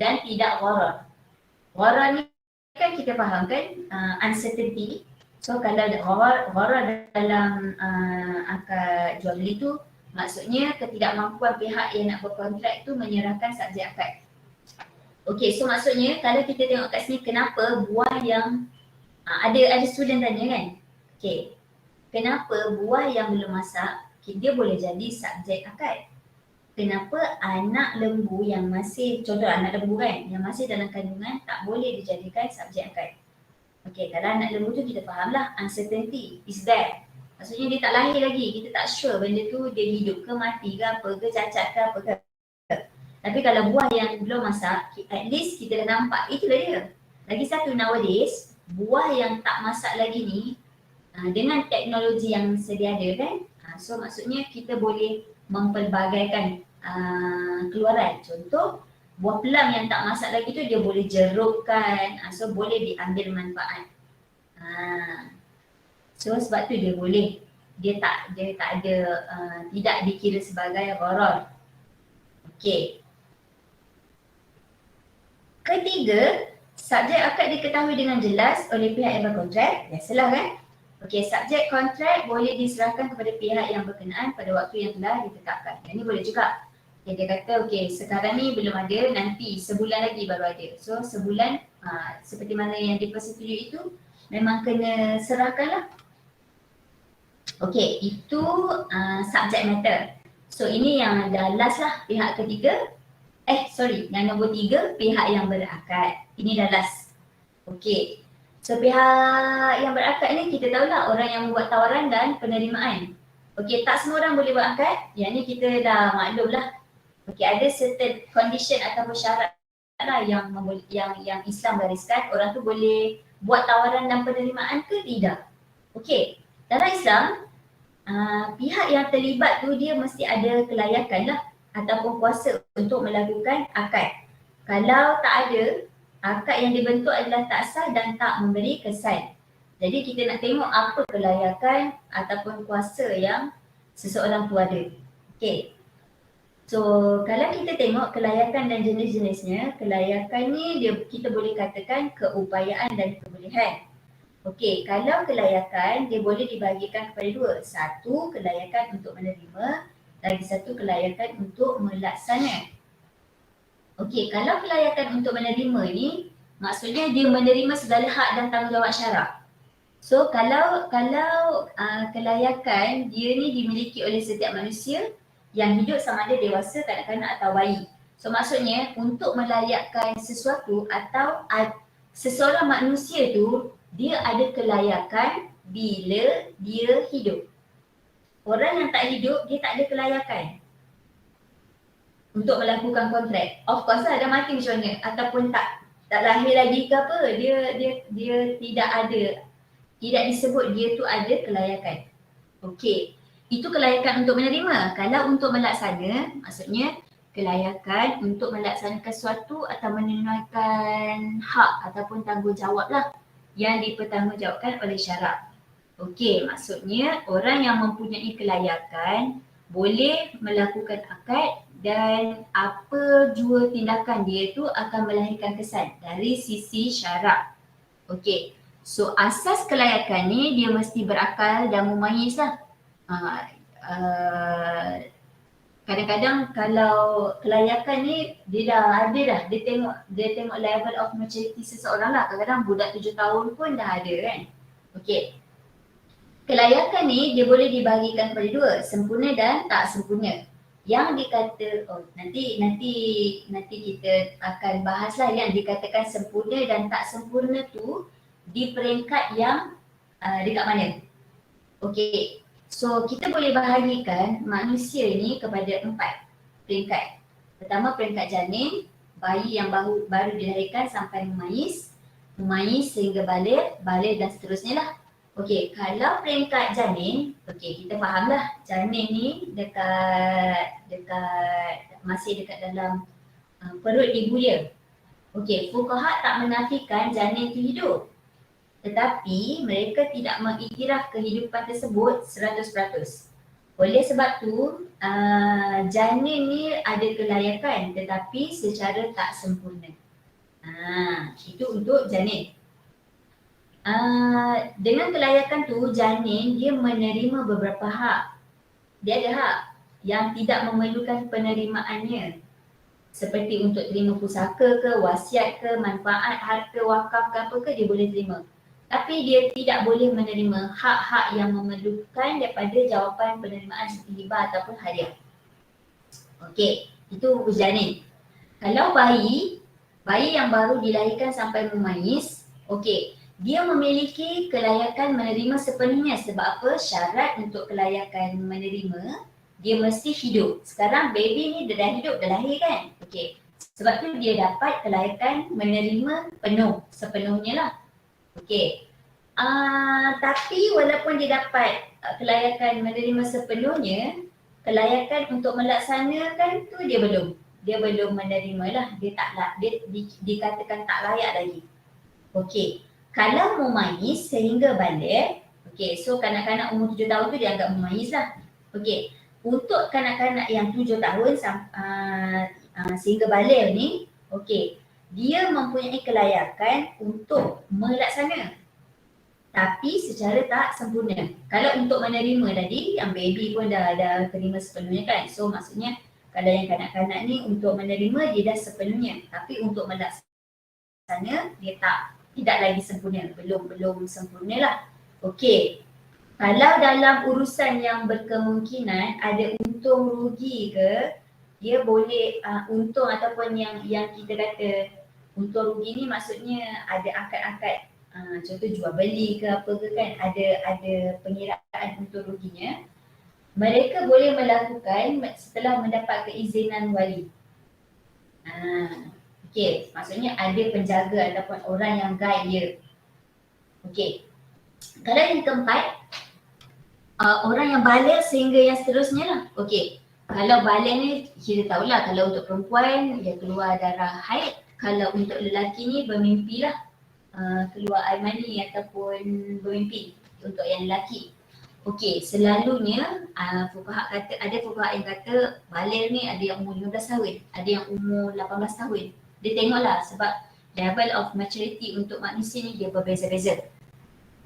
dan tidak gharar. Gharar ni kan kita faham kan uncertainty. So kalau ada gharar dalam akad jual beli tu maksudnya ketidakmampuan pihak yang nak berkontrak tu menyerahkan subjek akad. Okey, so maksudnya kalau kita tengok kat sini kenapa buah yang ada student tanya kan. Okey, kenapa buah yang belum masak dia boleh jadi subjek akad? Kenapa anak lembu yang masih, contoh anak lembu kan, yang masih dalam kandungan tak boleh dijadikan subjek akad? Okey, kalau anak lembu tu kita fahamlah uncertainty is there. Maksudnya dia tak lahir lagi, kita tak sure benda tu dia hidup ke mati ke apa ke, cacat ke apa ke. Tapi kalau buah yang belum masak, at least kita dah nampak, itulah dia. Lagi satu nowadays, buah yang tak masak lagi ni dengan teknologi yang sedia ada kan, so maksudnya kita boleh mempelbagaikan keluaran. Contoh, buah pelam yang tak masak lagi tu dia boleh jerukkan, so boleh diambil manfaat. So sebab tu dia boleh, dia tak ada, tidak dikira sebagai gharar. Okey. Ketiga, subjek akad diketahui dengan jelas oleh pihak yang berkontrak. Biasalah kan? Okey, subjek kontrak boleh diserahkan kepada pihak yang berkenaan pada waktu yang telah ditetapkan. Yang ni boleh juga. Okay, dia kata okey sekarang ni belum ada, nanti sebulan lagi baru ada. So sebulan seperti mana yang dipersetujui itu memang kena serahkan lah. Okey, itu subject matter. So ini yang dah last lah, pihak ketiga. Yang nombor 3, pihak yang berakad. Ini dah last. Okey. So pihak yang berakad ni kita tahulah orang yang membuat tawaran dan penerimaan. Okey, tak semua orang boleh buat akad. Yang ni kita dah maklum lah. Okey, ada certain condition atau syarat lah yang Islam gariskan. Orang tu boleh buat tawaran dan penerimaan ke tidak. Okey, dalam Islam pihak yang terlibat tu dia mesti ada kelayakan lah ataupun kuasa untuk melakukan akad. Kalau tak ada, akad yang dibentuk adalah tak sah dan tak memberi kesan. Jadi kita nak tengok apa kelayakan ataupun kuasa yang seseorang tu ada. Okey. So kalau kita tengok kelayakan dan jenis-jenisnya, kelayakan ni kita boleh katakan keupayaan dan kebolehan. Okey, kalau kelayakan dia boleh dibahagikan kepada dua. Satu, kelayakan untuk menerima, lagi satu kelayakan untuk melaksana. Okey, kalau kelayakan untuk menerima ni maksudnya dia menerima segala hak dan tanggungjawab syarak. So kalau kelayakan dia ni dimiliki oleh setiap manusia yang hidup sama ada dewasa, kanak-kanak atau bayi. So maksudnya untuk melayakkan sesuatu atau seseorang manusia tu dia ada kelayakan bila dia hidup. Orang yang tak hidup, dia tak ada kelayakan untuk melakukan kontrak. Of course lah, ada mati macam mana ataupun tak lahir lagi ke apa, dia tidak ada, tidak disebut dia tu ada kelayakan. Okey, itu kelayakan untuk menerima. Kalau untuk melaksana, maksudnya kelayakan untuk melaksanakan sesuatu atau menunaikan hak ataupun tanggungjawab lah yang dipertanggungjawabkan oleh syarak. Okey, maksudnya orang yang mempunyai kelayakan boleh melakukan akad dan apa jua tindakan dia tu akan melahirkan kesan dari sisi syarak. Okey, so asas kelayakan ni dia mesti berakal dan mumayyiz lah. uh, uh, kadang-kadang kalau kelayakan ni dia dah ada dah, dia tengok level of maturity seseorang lah. Kadang-kadang budak 7 tahun pun dah ada kan. Okey. Kelayakan ni dia boleh dibahagikan kepada dua, sempurna dan tak sempurna. Yang dikata, nanti kita akan bahaslah yang dikatakan sempurna dan tak sempurna tu di peringkat yang dekat mana. Okey. So kita boleh bahagikan manusia ni kepada 4 peringkat. Pertama peringkat janin, bayi yang baru dilahirkan sampai memayis sehingga balik dan seterusnya lah. Okey, kalau peringkat janin, okey kita fahamlah janin ni dekat masih dekat dalam perut ibu dia. Okey, fuqaha tak menafikan janin itu hidup. Tetapi mereka tidak mengiktiraf kehidupan tersebut 100%. Oleh sebab tu, janin ni ada kelayakan tetapi secara tak sempurna. Itu untuk janin. Dengan kelayakan tu, janin dia menerima beberapa hak. Dia ada hak yang tidak memerlukan penerimaannya. Seperti untuk terima pusaka ke, wasiat ke, manfaat, harta, wakaf ke apa ke, dia boleh terima. Tapi dia tidak boleh menerima hak-hak yang memerlukan daripada jawapan penerimaan seperti hibah ataupun hadiah. Okey, itu janin. Kalau bayi yang baru dilahirkan sampai memayis, okey, dia memiliki kelayakan menerima sepenuhnya. Sebab apa? Syarat untuk kelayakan menerima, dia mesti hidup. Sekarang baby ni dia dah hidup, dah lahir kan? Okey. Sebab tu dia dapat kelayakan menerima penuh, sepenuhnya lah. Okey. Tapi walaupun dia dapat kelayakan menerima sepenuhnya, kelayakan untuk melaksanakan tu dia belum menerima lah. Dia dikatakan tak layak lagi. Okey. Kalau memayis sehingga balik, okey, so kanak-kanak umur 7 tahun tu dianggap memayis lah. Okey, untuk kanak-kanak yang 7 tahun sehingga balik ni, okey, dia mempunyai kelayakan untuk melaksana. Tapi secara tak sempurna. Kalau untuk menerima tadi, yang baby pun dah terima sepenuhnya kan. So maksudnya kalau yang kanak-kanak ni untuk menerima dia dah sepenuhnya. Tapi untuk melaksana dia tidak lagi sempurna, belum sempurna lah. Okey, kalau dalam urusan yang berkemungkinan ada untung rugi ke, dia boleh untung ataupun yang kita kata untung rugi ni maksudnya ada akad-akad, contoh jual beli ke apa ke kan, ada pengiraan untung ruginya. Mereka boleh melakukan setelah mendapat keizinan wali. Okey, maksudnya ada penjaga ataupun orang yang guide dia. Okey. Kalau yang keempat, orang yang balik sehingga yang seterusnya lah. Okey. Kalau balik ni kita tahulah, kalau untuk perempuan dia keluar darah haid, kalau untuk lelaki ni bermimpi lah, keluar air mani ataupun bermimpi untuk yang lelaki. Okey, selalunya fuqaha kata, ada fuqaha yang kata balik ni ada yang umur 15 tahun, ada yang umur 18 tahun. Dia tengoklah sebab level of maturity untuk manusia ni dia berbeza-beza.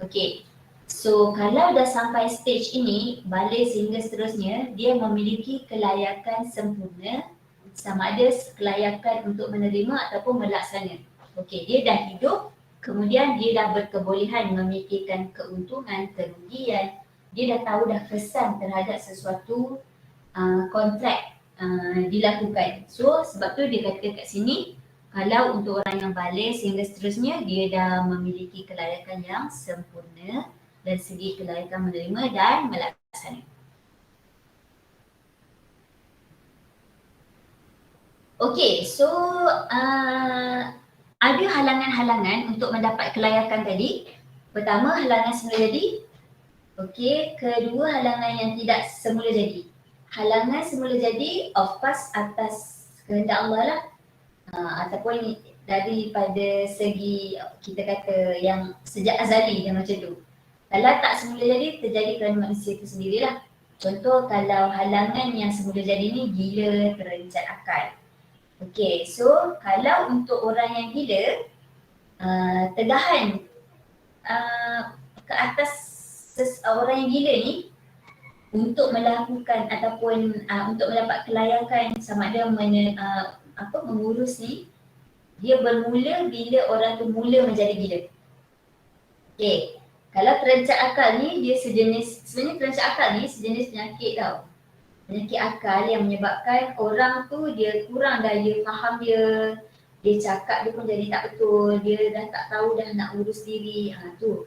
Okey. So kalau dah sampai stage ini, balik sehingga seterusnya, dia memiliki kelayakan sempurna, sama ada kelayakan untuk menerima ataupun melaksana. Okey, dia dah hidup, kemudian dia dah berkebolehan memikirkan keuntungan, kerugian, dia dah tahu dah kesan terhadap sesuatu kontrak dilakukan. So sebab tu dia kata kat sini, kalau untuk orang yang balik sehingga seterusnya, dia dah memiliki kelayakan yang sempurna dari segi kelayakan menerima dan melaksana. Okey, so ada halangan-halangan untuk mendapat kelayakan tadi. Pertama, halangan semula jadi. Okey, kedua halangan yang tidak semula jadi. Halangan semula jadi of course atas kehendak Allah lah. Ataupun daripada segi kita kata yang sejak azali dia macam tu. Kalau tak semula jadi, terjadi kerana manusia itu sendirilah. Contoh kalau halangan yang semula jadi ni gila, terencat akal. Okey, so kalau untuk orang yang gila, tegahan ke atas orang yang gila ni, untuk melakukan ataupun untuk mendapat kelayakan sama ada mengurus ni, dia bermula bila orang tu mula menjadi gila. Okey, kalau terancak akal ni dia sebenarnya terancak akal ni sejenis penyakit tau. Penyakit akal yang menyebabkan orang tu dia kurang daya faham dia cakap dia pun jadi tak betul, dia dah tak tahu dah nak urus diri, tu.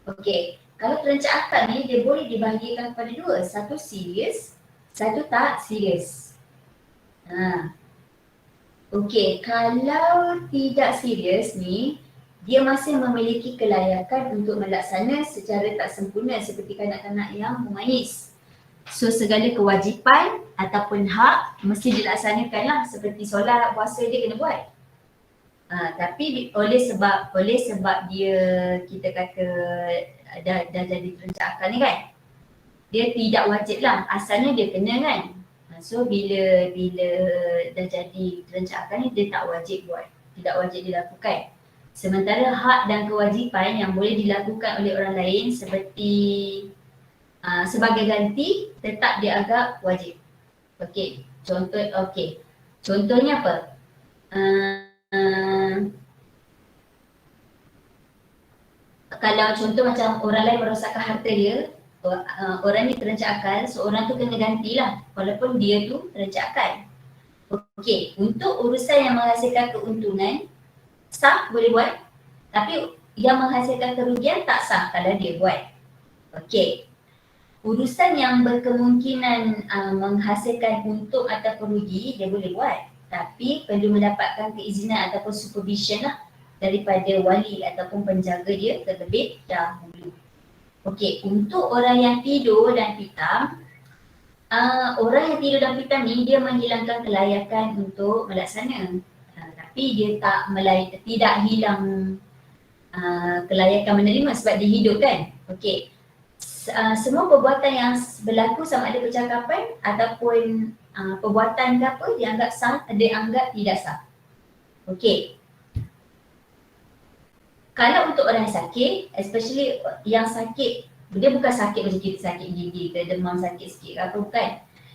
Okey, kalau terancak akal ni dia boleh dibahagikan kepada dua, satu serius, satu tak serius. Okey, kalau tidak serius ni, dia masih memiliki kelayakan untuk melaksana secara tak sempurna seperti kanak-kanak yang memais. So segala kewajipan ataupun hak mesti dilaksanakan lah, seperti solat, puasa dia kena buat. Tapi oleh sebab dia kita kata dah jadi terancak akal ni kan, dia tidak wajib lah, asalnya dia kena kan. So bila dah jadi terancak akal ni dia tak wajib buat, tidak wajib dilakukan. Sementara hak dan kewajipan yang boleh dilakukan oleh orang lain seperti sebagai ganti tetap dianggap wajib. Okey, contohnya apa? Kalau contoh macam orang lain merosakkan harta dia, orang ni terancak akal, so orang tu kena gantilah walaupun dia tu terancak akal. Okey, untuk urusan yang menghasilkan keuntungan sah boleh buat, tapi yang menghasilkan kerugian tak sah kalau dia buat. Okey, urusan yang berkemungkinan menghasilkan untung atau rugi dia boleh buat, tapi perlu mendapatkan keizinan ataupun supervision lah daripada wali ataupun penjaga dia terlebih dahulu. Okey, untuk orang yang tidur dan pitam, orang yang tidur dan pitam ni dia menghilangkan kelayakan untuk melaksana, tapi dia tidak hilang kelayakan menerima sebab dia hidup kan. Okey, semua perbuatan yang berlaku sama ada percakapan ataupun perbuatan ke apa dianggap sah, dianggap tidak sah. Okey, kalau untuk orang yang sakit, especially yang sakit, dia bukan sakit macam kita sakit gigi ke demam sakit sikit ke apa, bukan.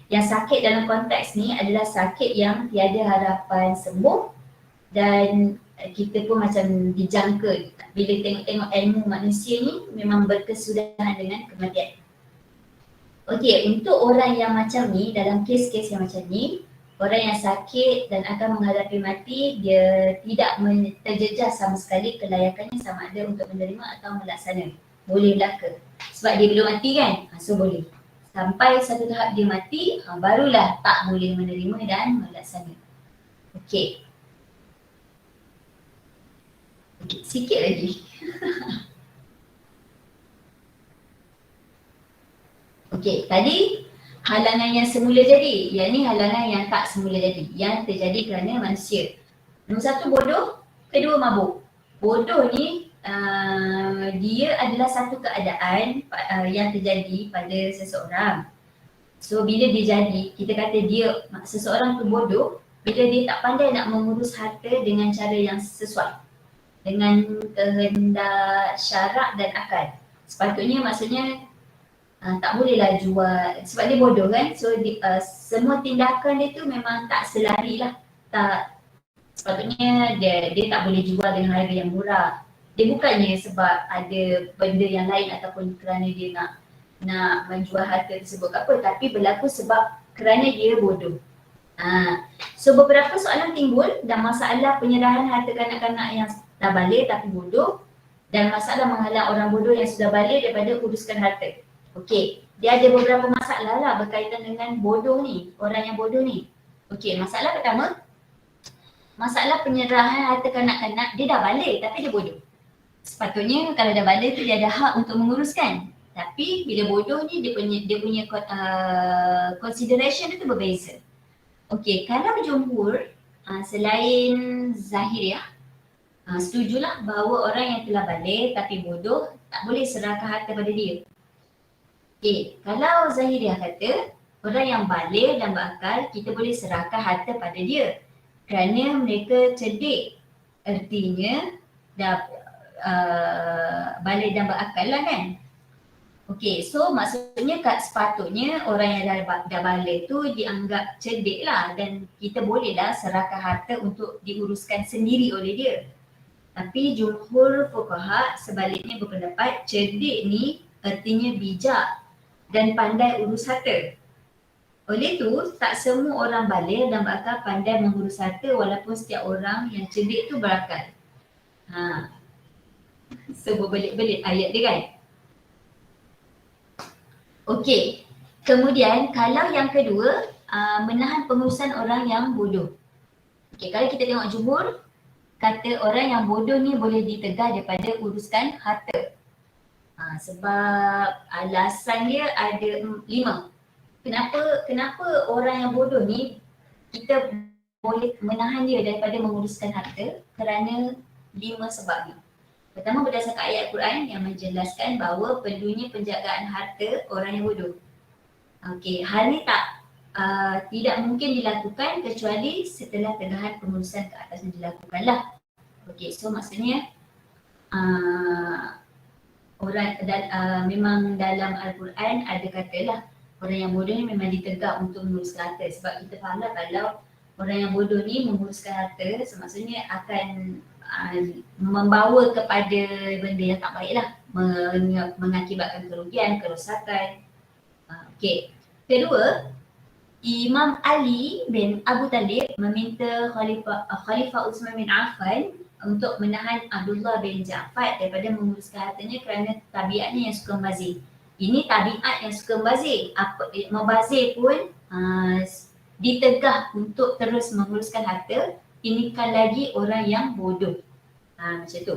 Yang sakit dalam konteks ni adalah sakit yang tiada harapan sembuh dan kita pun macam dijangka bila tengok ilmu manusia ni memang berkesudahan dengan kematian. Okey, untuk orang yang macam ni, dalam kes-kes yang macam ni, orang yang sakit dan akan menghadapi mati, dia tidak terjejas sama sekali kelayakannya sama ada untuk menerima atau melaksana. Boleh belaka. Sebab dia belum mati kan? So boleh. Sampai satu tahap dia mati, barulah tak boleh menerima dan melaksana. Okey. Sikit lagi. Okey, tadi halangan yang semula jadi, yang ni halangan yang tak semula jadi, yang terjadi kerana manusia. Nombor satu bodoh, kedua mabuk. Bodoh ni dia adalah satu keadaan yang terjadi pada seseorang. So bila dia jadi, kita kata seseorang tu bodoh bila dia tak pandai nak mengurus harta dengan cara yang sesuai dengan kehendak syarak dan akal. Sepatutnya maksudnya tak bolehlah jual sebab dia bodoh kan. So semua tindakan dia tu memang tak selari lah. Sepatutnya dia tak boleh jual dengan harga yang murah. Dia bukannya sebab ada benda yang lain ataupun kerana dia nak menjual harta tersebut apa, tapi berlaku sebab kerana dia bodoh. So beberapa soalan timbul dan masalah penyerahan harta kanak-kanak yang dah balik tapi bodoh, dan masalah menghalang orang bodoh yang sudah balik daripada uruskan harta. Okey, dia ada beberapa masalah lah berkaitan dengan bodoh ni, orang yang bodoh ni. Okey, masalah pertama, masalah penyerahan harta kanak-kanak, dia dah balik tapi dia bodoh. Sepatutnya kalau dah balik tu dia ada hak untuk menguruskan. Tapi bila bodoh ni dia punya consideration itu berbeza. Okey, kalau jumhur selain Zahiriyah, setujulah bahawa orang yang telah balik tapi bodoh tak boleh serahkan harta pada dia. Okey, kalau Zahiriyah kata orang yang balik dan berakal kita boleh serahkan harta pada dia kerana mereka cerdik, artinya dah balik dan berakal lah kan. Okey, so maksudnya sepatutnya orang yang dah balik tu dianggap cerdik lah dan kita bolehlah serahkan harta untuk diuruskan sendiri oleh dia. Tapi jumhur fuqaha sebaliknya berpendapat cerdik ni artinya bijak dan pandai urus harta. Oleh tu, tak semua orang baligh dan berakal pandai mengurus harta walaupun setiap orang yang cerdik tu berakal. So berbelit-belit ayat dia kan. Okey, kemudian kalau yang kedua, menahan pengurusan orang yang bodoh. Okey, kalau kita tengok jumhur, kata orang yang bodoh ni boleh ditegah daripada uruskan harta. Sebab alasan dia ada 5. Kenapa orang yang bodoh ni kita boleh menahan dia daripada menguruskan harta? Kerana 5 sebab ni. Pertama, berdasarkan ayat Quran yang menjelaskan bahawa perlunya penjagaan harta orang yang bodoh. Okey, hal ni tidak mungkin dilakukan kecuali setelah tegahan pengurusan ke atasnya dilakukanlah. Okey, so maksudnya memang dalam Al-Quran ada katalah orang yang bodoh ni memang ditegak untuk menguruskan harta. Sebab kita fahamlah kalau orang yang bodoh ni menguruskan harta, maksudnya akan membawa kepada benda yang tak baik lah, mengakibatkan kerugian, kerosakan. Okey. Kedua, Imam Ali bin Abu Talib meminta Khalifah Uthman bin Affan untuk menahan Abdullah bin Ja'far daripada menguruskan hartanya kerana tabiatnya yang suka membazir. Ini tabiat yang suka membazir. Membazir pun ditegah untuk terus menguruskan harta. Ini kan lagi orang yang bodoh. Macam tu.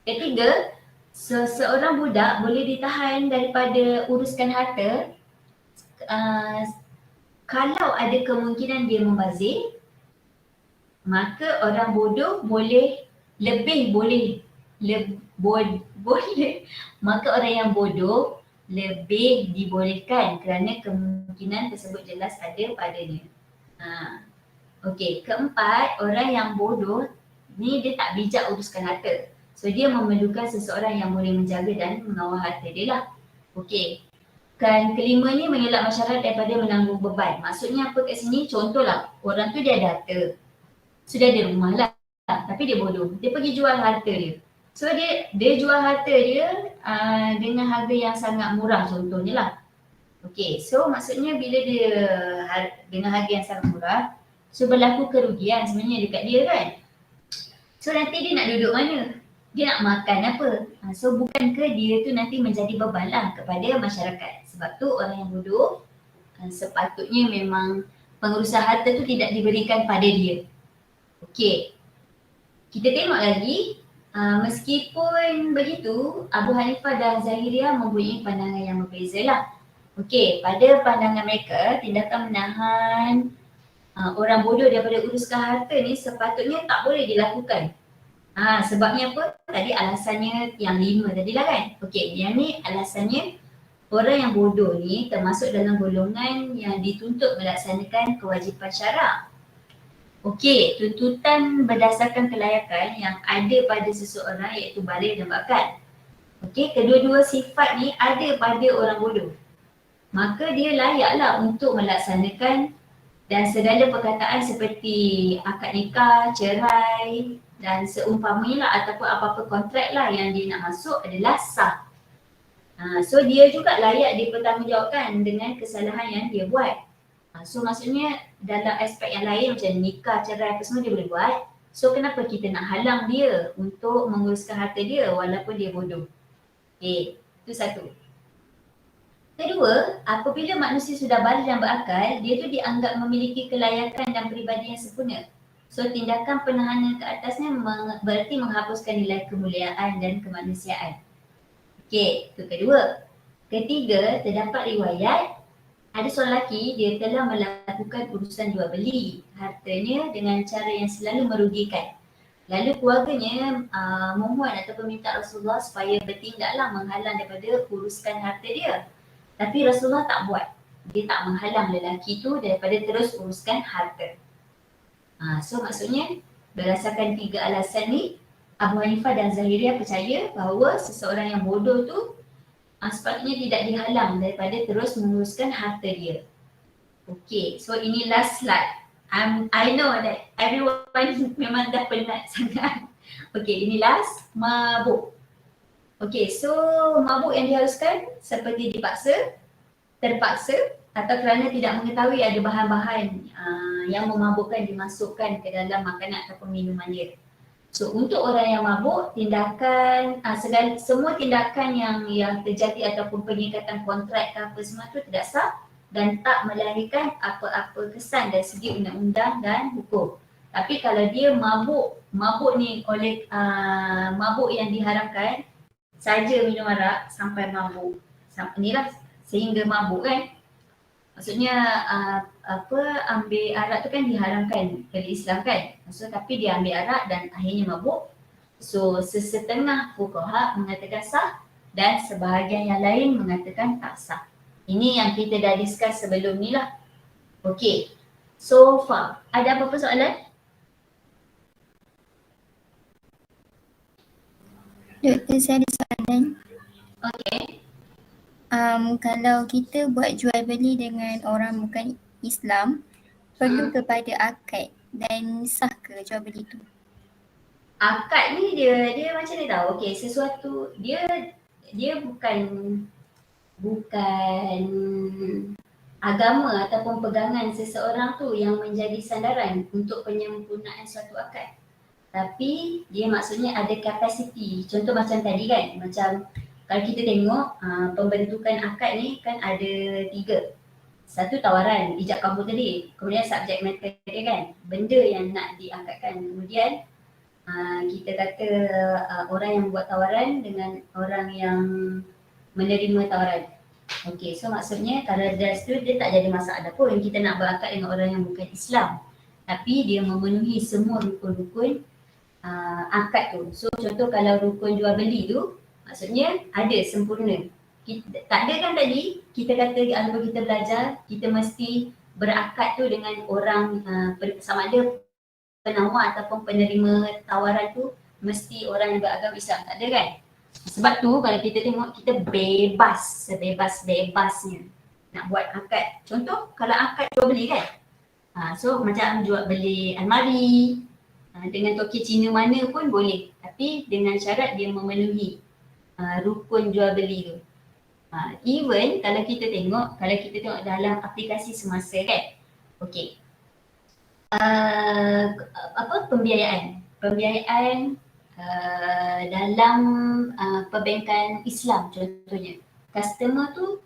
Ketiga, seseorang budak boleh ditahan daripada uruskan harta kalau ada kemungkinan dia membazir, maka orang bodoh maka orang yang bodoh lebih dibolehkan kerana kemungkinan tersebut jelas ada padanya. Okey, keempat, orang yang bodoh ni dia tak bijak uruskan harta. So dia memerlukan seseorang yang boleh menjaga dan mengawal harta dia lah. Okey. Kan kelima ni mengelak masyarakat daripada menanggung beban. Maksudnya apa kat sini? Contohlah, orang tu dia ada harta. Sudah ada rumah lah. Tapi dia bodoh. Dia pergi jual harta dia. So dia jual harta dia dengan harga yang sangat murah contohnya lah. Okey, so maksudnya bila dia dengan harga yang sangat murah, so berlaku kerugian sebenarnya dekat dia kan. So nanti dia nak duduk mana? Dia nak makan apa? So bukankah dia tu nanti menjadi beban lah kepada masyarakat. Sebab tu orang yang bodoh sepatutnya memang pengurusan harta tu tidak diberikan pada dia. Okey, kita tengok lagi. Meskipun begitu, Abu Hanifah dan Zahiriyah mempunyai pandangan yang berbeza lah. Okey, pada pandangan mereka, tindakan menahan orang bodoh daripada uruskan harta ni sepatutnya tak boleh dilakukan. Sebabnya apa? Tadi alasannya yang 5 tadilah kan? Okey, yang ni alasannya orang yang bodoh ni termasuk dalam golongan yang dituntut melaksanakan kewajipan syarak. Okey, tuntutan berdasarkan kelayakan yang ada pada seseorang iaitu baligh dan bakat. Okey, kedua-dua sifat ni ada pada orang bodoh. Maka dia layaklah untuk melaksanakan dan segala perkataan seperti akad nikah, cerai dan seumpamanya lah ataupun apa-apa kontrak lah yang dia nak masuk adalah sah. So dia juga layak dipertanggungjawabkan dengan kesalahan yang dia buat. So maksudnya dalam aspek yang lain macam nikah, cerai apa semua dia boleh buat. So kenapa kita nak halang dia untuk menguruskan harta dia walaupun dia bodoh? Okay, itu satu. Kedua, apabila manusia sudah baligh dan berakal, dia tu dianggap memiliki kelayakan dan peribadi yang sempurna. So tindakan penahanan ke atasnya berarti menghapuskan nilai kemuliaan dan kemanusiaan. Okey, itu kedua. Ketiga, terdapat riwayat ada seorang lelaki dia telah melakukan urusan jual beli hartanya dengan cara yang selalu merugikan. Lalu keluarganya memohon ataupun minta Rasulullah supaya bertindaklah menghalang daripada uruskan harta dia. Tapi Rasulullah tak buat. Dia tak menghalang lelaki tu daripada terus uruskan harta. So maksudnya berdasarkan 3 alasan ni, Abu Hanifah dan Zahiriyah percaya bahawa seseorang yang bodoh tu sepatutnya tidak dihalang daripada terus meneruskan harta dia. Okay, so ini last slide. I know that everyone memang dah penat sangat. Okay, ini last, mabuk. Okay, so mabuk yang diharuskan seperti dipaksa, terpaksa atau kerana tidak mengetahui ada bahan-bahan yang memabukkan dimasukkan ke dalam makanan ataupun minuman dia. So untuk orang yang mabuk, tindakan, semua tindakan yang terjadi ataupun pengikatan kontrak ke apa semua tu tidak sah dan tak melahirkan apa-apa kesan dari segi undang-undang dan hukum. Tapi kalau dia mabuk ni oleh mabuk yang diharamkan, saja minum arak sampai mabuk. Inilah sehingga mabuk kan. Maksudnya ambil arak tu kan diharamkan oleh Islam kan. So tapi dia ambil arak dan akhirnya mabuk. So sesetengah fuqaha mengatakan sah dan sebahagian yang lain mengatakan tak sah. Ini yang kita dah discuss sebelum ni lah. Okay. So far, ada apa-apa soalan? Doktor, saya ada soalan. Okay. Kalau kita buat jual beli dengan orang bukan Islam, perlu kepada akad dan sah ke jual beli tu? Akad ni dia macam ni tau. Okay, sesuatu dia bukan agama ataupun pegangan seseorang tu yang menjadi sandaran untuk penyempurnaan suatu akad. Tapi dia maksudnya ada kapasiti. Contoh macam tadi kan, macam kalau kita tengok pembentukan akad ni kan ada 3. Satu tawaran, ijab kabul tadi. Kemudian subjek matter dia kan, benda yang nak diangkatkan. Kemudian kita kata orang yang buat tawaran dengan orang yang menerima tawaran. Okay, so maksudnya kalau dari situ dia tak jadi masalah pun kita nak berakad dengan orang yang bukan Islam. Tapi dia memenuhi semua rukun-rukun akad tu. So contoh kalau rukun jual beli tu, maksudnya ada sempurna. Tak ada kan tadi, kita kata kalau kita belajar, kita mesti berakad tu dengan orang sama ada penawar ataupun penerima tawaran tu mesti orang yang beragama Islam. Tak ada kan? Sebab tu kalau kita tengok kita bebas, sebebas-bebasnya nak buat akad. Contoh kalau akad jual beli kan. So macam jual beli almari dengan toke Cina mana pun boleh. Tapi dengan syarat dia memenuhi rukun jual beli tu. Even kalau kita tengok dalam aplikasi semasa kan. Okey. Pembiayaan dalam perbankan Islam contohnya. Customer tu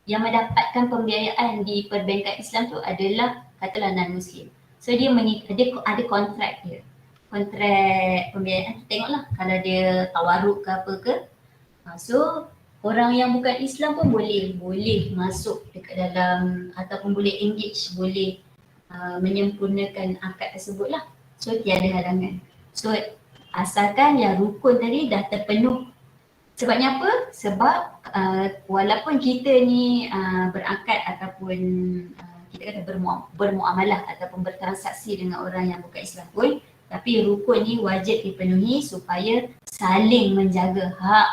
yang mendapatkan pembiayaan di perbankan Islam tu adalah katalah non-Muslim. So dia ada kontrak dia. Kontrak pembiayaan, tengoklah kalau dia tawaruk ke apa ke. So orang yang bukan Islam pun boleh masuk dekat dalam ataupun boleh engage, boleh menyempurnakan akad tersebut lah. So tiada halangan. So asalkan yang rukun tadi dah terpenuh. Sebabnya apa? Sebab walaupun kita ni berakad ataupun kita kata bermuamalah ataupun bertransaksi dengan orang yang bukan Islam pun, tapi rukun ni wajib dipenuhi supaya saling menjaga hak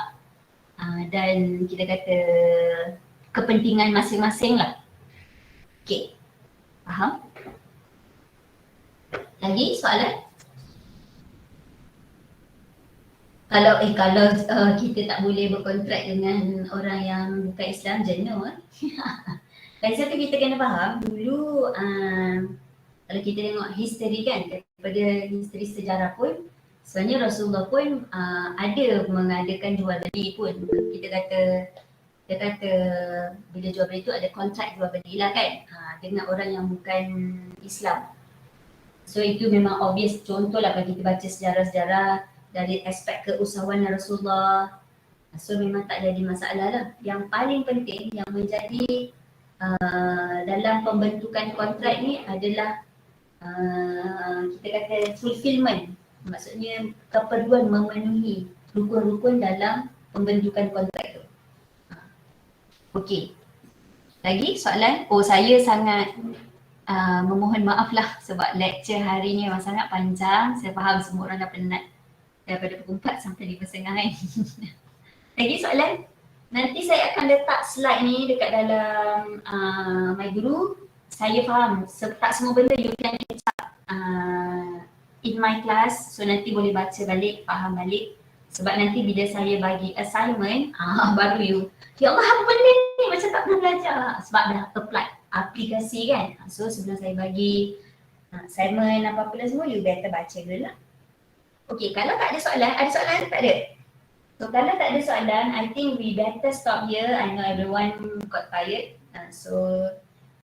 dan kita kata kepentingan masing-masing lah. Okay, faham? Lagi soalan? Kalau kita tak boleh berkontrak dengan orang yang bukan Islam, jenuh Dari satu kita kena faham dulu kalau kita tengok history kan, daripada history sejarah pun sebenarnya Rasulullah pun ada mengadakan jual beli pun. Kita kata bila jual beli tu ada kontrak jual beli lah kan dengan orang yang bukan Islam. So itu memang obvious, contoh lah kalau kita baca sejarah-sejarah dari aspek keusahawanan Rasulullah. So memang tak jadi masalah lah. Yang paling penting yang menjadi dalam pembentukan kontrak ni adalah kita kata fulfillment. Maksudnya keperluan memenuhi rukun-rukun dalam pembentukan kontrak tu. Okey. Lagi soalan? Oh, saya sangat memohon maaf lah sebab lecture hari ni memang sangat panjang. Saya faham semua orang dah penat daripada pukul 4 sampai 5.30 kan. Lagi soalan? Nanti saya akan letak slide ni dekat dalam My Guru. Saya faham tak semua benda you can catch up in my class. So nanti boleh baca balik, faham balik. Sebab nanti bila saya bagi assignment, baru you, ya Allah apa benda ni macam tak pernah belajar. Sebab dah apply aplikasi kan. So sebelum saya bagi assignment apa-apa lah semua, you better baca dulu lah. Okay, kalau tak ada soalan, ada soalan tak ada? So kalau tak ada soalan, I think we better stop here. I know everyone got tired. So